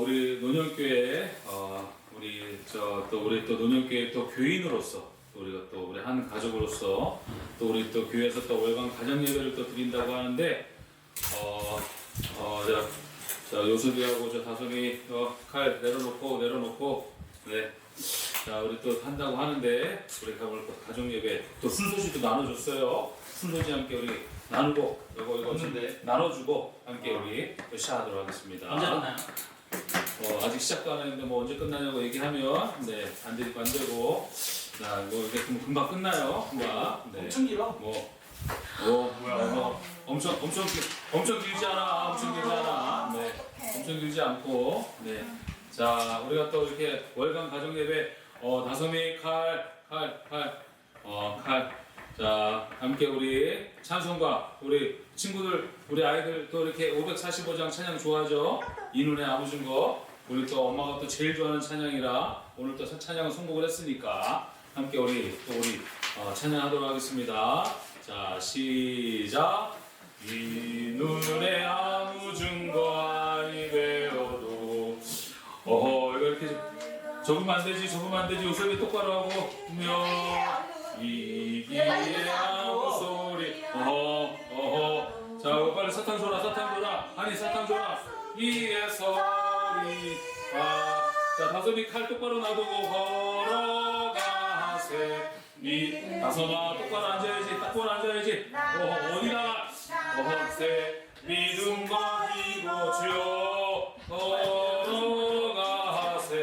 우리 논현교회 우리 또 논현교회 또 교인으로서 우리가 또 우리 한 가족으로서 또 우리 또 교회에서 또 월간 가정 예배를 또 드린다고 하는데 자 요셉이하고 저 다솜이 칼 내려놓고 네. 자 우리 또 한다고 하는데 우리가 오늘 또 가정 예배 또 술소시도 나눠줬어요. 술소시 함께 우리 나누고 이거 나눠주고 함께 우리 시작하도록 하겠습니다. 언제 끝나요? 아직 시작도 안 했는데 뭐 언제 끝나냐고 얘기하면 안 되고 자 이거 이렇게 금방 끝나요. 금방. 네. 엄청 길어. 엄청 길지 않아. 네. 엄청 길지 않고. 네. 자 우리가 또 이렇게 월간 가정 예배 다솜이 칼. 자 함께 우리 찬송가 우리 친구들 우리 아이들 또 이렇게 545장 찬양 좋아하죠? 이눈에 아무진 거 우리 또 엄마가 또 제일 좋아하는 찬양이라 오늘 또 찬양을 선곡을 했으니까 함께 우리 찬양하도록 하겠습니다. 자 시작. 이 눈에 아무진 거 아니 되어도 이거 이렇게 적으면 안 되지 요셉이 똑바로 하고 이 귀에 아무 소리 자 빨리 사탕 줘라 아니 사탕 줘라 이의 소리가 자, 다솜이 칼 똑바로 놔두고 걸어가세. 다솜아 똑바로 앉아야지. 똑바로 앉아야지. 어디다가 걸어가세. 믿음과 힘으로 주여 걸어가세.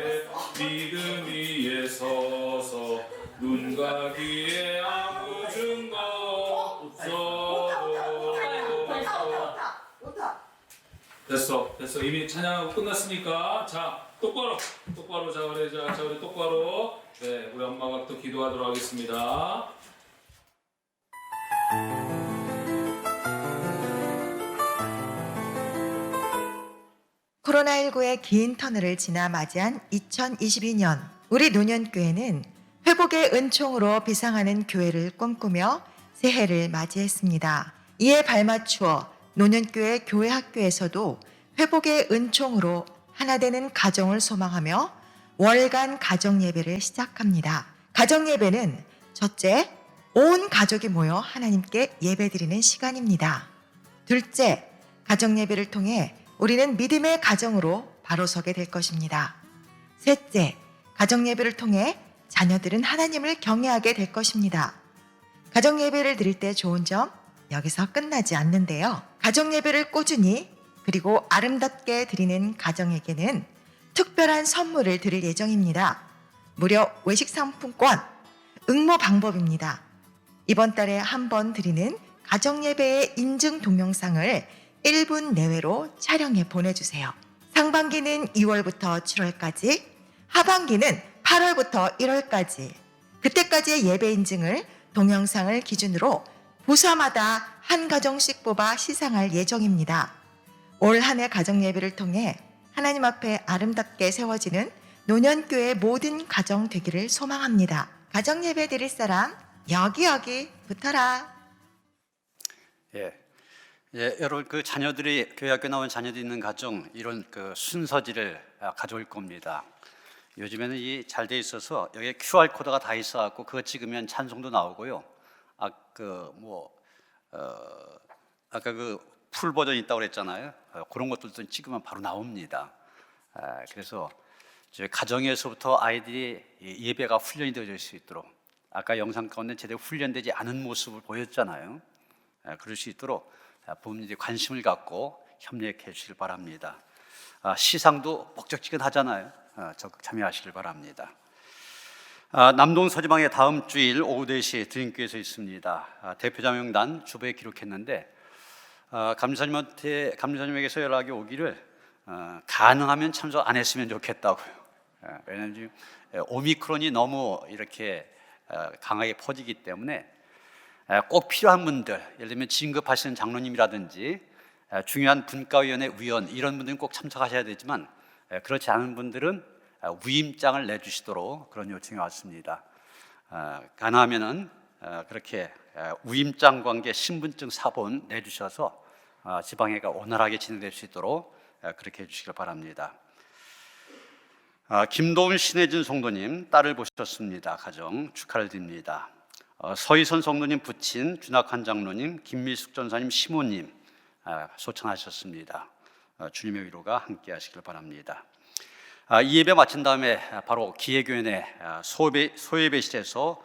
믿음 위에 서서 눈과 귀에 아무 증거 없어도. 됐어. 이미 찬양하고 끝났으니까. 자, 똑바로. 자, 우리 똑바로. 네, 우리 엄마가 또 기도하도록 하겠습니다. 코로나19의 긴 터널을 지나 맞이한 2022년, 우리 노년교회는 회복의 은총으로 비상하는 교회를 꿈꾸며 새해를 맞이했습니다. 이에 발맞추어 노년교회 교회학교에서도 회복의 은총으로 하나 되는 가정을 소망하며 월간 가정예배를 시작합니다. 가정예배는 첫째, 온 가족이 모여 하나님께 예배드리는 시간입니다. 둘째, 가정예배를 통해 우리는 믿음의 가정으로 바로 서게 될 것입니다. 셋째, 가정예배를 통해 자녀들은 하나님을 경외하게 될 것입니다. 가정예배를 드릴 때 좋은 점, 여기서 끝나지 않는데요. 가정예배를 꾸준히 그리고 아름답게 드리는 가정에게는 특별한 선물을 드릴 예정입니다. 무려 외식 상품권, 응모 방법입니다. 이번 달에 한 번 드리는 가정예배의 인증 동영상을 1분 내외로 촬영해 보내주세요. 상반기는 2월부터 7월까지, 하반기는 8월부터 1월까지, 그때까지의 예배 인증을 동영상을 기준으로 부사마다 한 가정씩 뽑아 시상할 예정입니다. 올 한 해 가정예배를 통해 하나님 앞에 아름답게 세워지는 노년교회 모든 가정 되기를 소망합니다. 가정예배 드릴 사람 여기 붙어라. 여러분 그 자녀들이 교회 학교 나온 자녀들이 있는 가정 이런 그 순서지를 가져올 겁니다. 요즘에는 이 잘 돼 있어서 여기에 QR 코드가 다 있어갖고 그거 찍으면 찬송도 나오고요. 아까 그 풀 버전 있다고 그랬잖아요. 그런 것들도 찍으면 바로 나옵니다. 그래서 저희 가정에서부터 아이들이 예배가 훈련이 되어질 수 있도록, 아까 영상 가운데 제대로 훈련되지 않은 모습을 보였잖아요. 그럴 수 있도록 부모님들이 관심을 갖고 협력해 주시길 바랍니다. 시상도 목적지근하잖아요. 적극 참여하시길 바랍니다. 남동 서지방에 다음 주일 오후 4시에 드림교회에서 있습니다. 대표자 명단 주부에 기록했는데 감사님에게서 연락이 오기를 가능하면 참석 안 했으면 좋겠다고요. 왜냐하면 지금 오미크론이 너무 이렇게 강하게 퍼지기 때문에 꼭 필요한 분들, 예를 들면 진급하시는 장로님이라든지 중요한 분과위원회 위원 이런 분들은 꼭 참석하셔야 되지만 그렇지 않은 분들은 위임장을 내주시도록 그런 요청이 왔습니다. 가능하면은 그렇게 위임장 관계 신분증 사본 내주셔서 지방회가 원활하게 진행될 수 있도록 그렇게 해주시길 바랍니다. 김도훈 신혜진 성도님 딸을 보셨습니다. 가정 축하를 드립니다. 서희선 성도님 부친 준학환 장로님, 김미숙 전사님 시모님 소천하셨습니다. 주님의 위로가 함께 하시길 바랍니다. 이 예배 마친 다음에 바로 기회교회 소예배실에서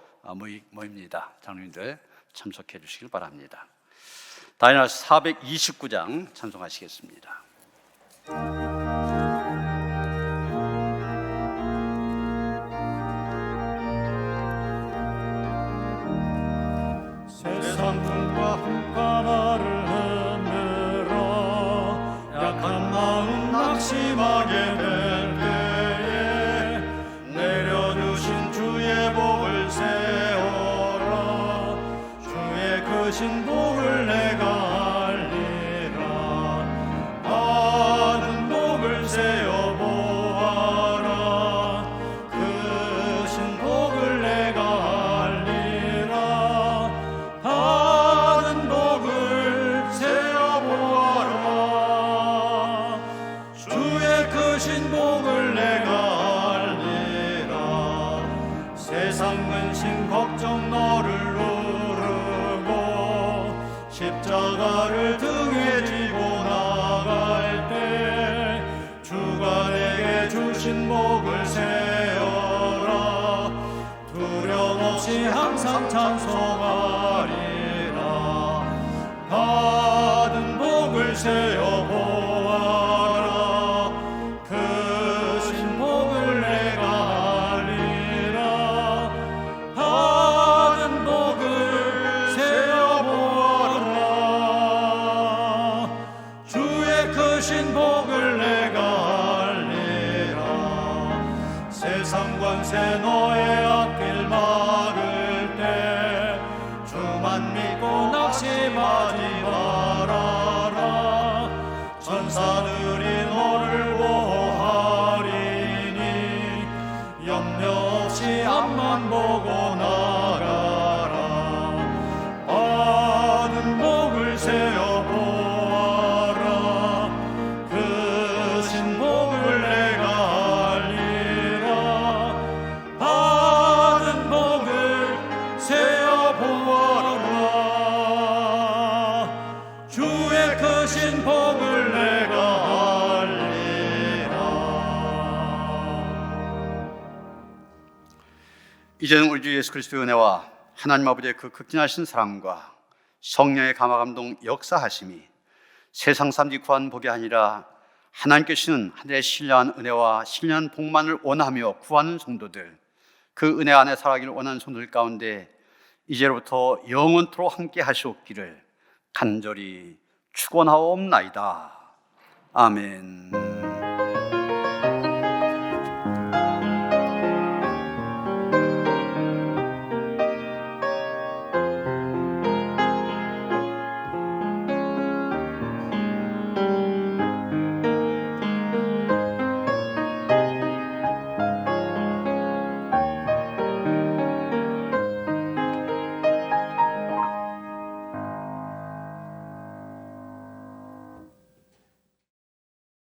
모입니다. 장로님들 참석해 주시길 바랍니다. 다이너스 429장 찬송하시겠습니다. 세상 풍과 흙과 나를 흔들어 약한 마음 낙심하게 될 때에 내려주신 주의 복을 세워라. 주의 크신 복을 내가 알리라. 받은 복을 세어 보아라. 크신 복을 내가 알리라. 받은 복을 세어 보아라. 주의 크신 복을 내가 알리라. 세상 근심 걱정 너를 누르고 십자가를 등에 지고 나갈 때 주가 내게 주신 크신 복을 세어라. 두려움 없이 항상 찬송하리라. 받은 복을 세어 보아라. 크신 복을 내가 알리라. 받은 복을 세어 보아라. 주의 크신 복을 내가 알리라. 세상 권세 너의 앞길 막을 때 주만 믿고 낙심하지 말아라. 천사들이 너를 보호하리니 염려 없이 앞만 보고 나가라. 받은 복을 세어 보아라. 크신 복을 내가 알리라. 받은 복을 세어 보아라. 주의 크신 복을 내가 알리라. 이제는 우리 주 예수 그리스도의 은혜와 하나님 아버지의 그 극진하신 사랑과 성령의 감화감동 역사하심이 세상 사람들이 구한 복이 아니라 하나님께 주시는 하늘의 신령한 은혜와 신령한 복만을 원하며 구하는 성도들, 그 은혜 안에 살아가기를 원하는 성도들 가운데 이제로부터 영원토록 함께 하시옵기를 간절히 축원하옵나이다. 아멘.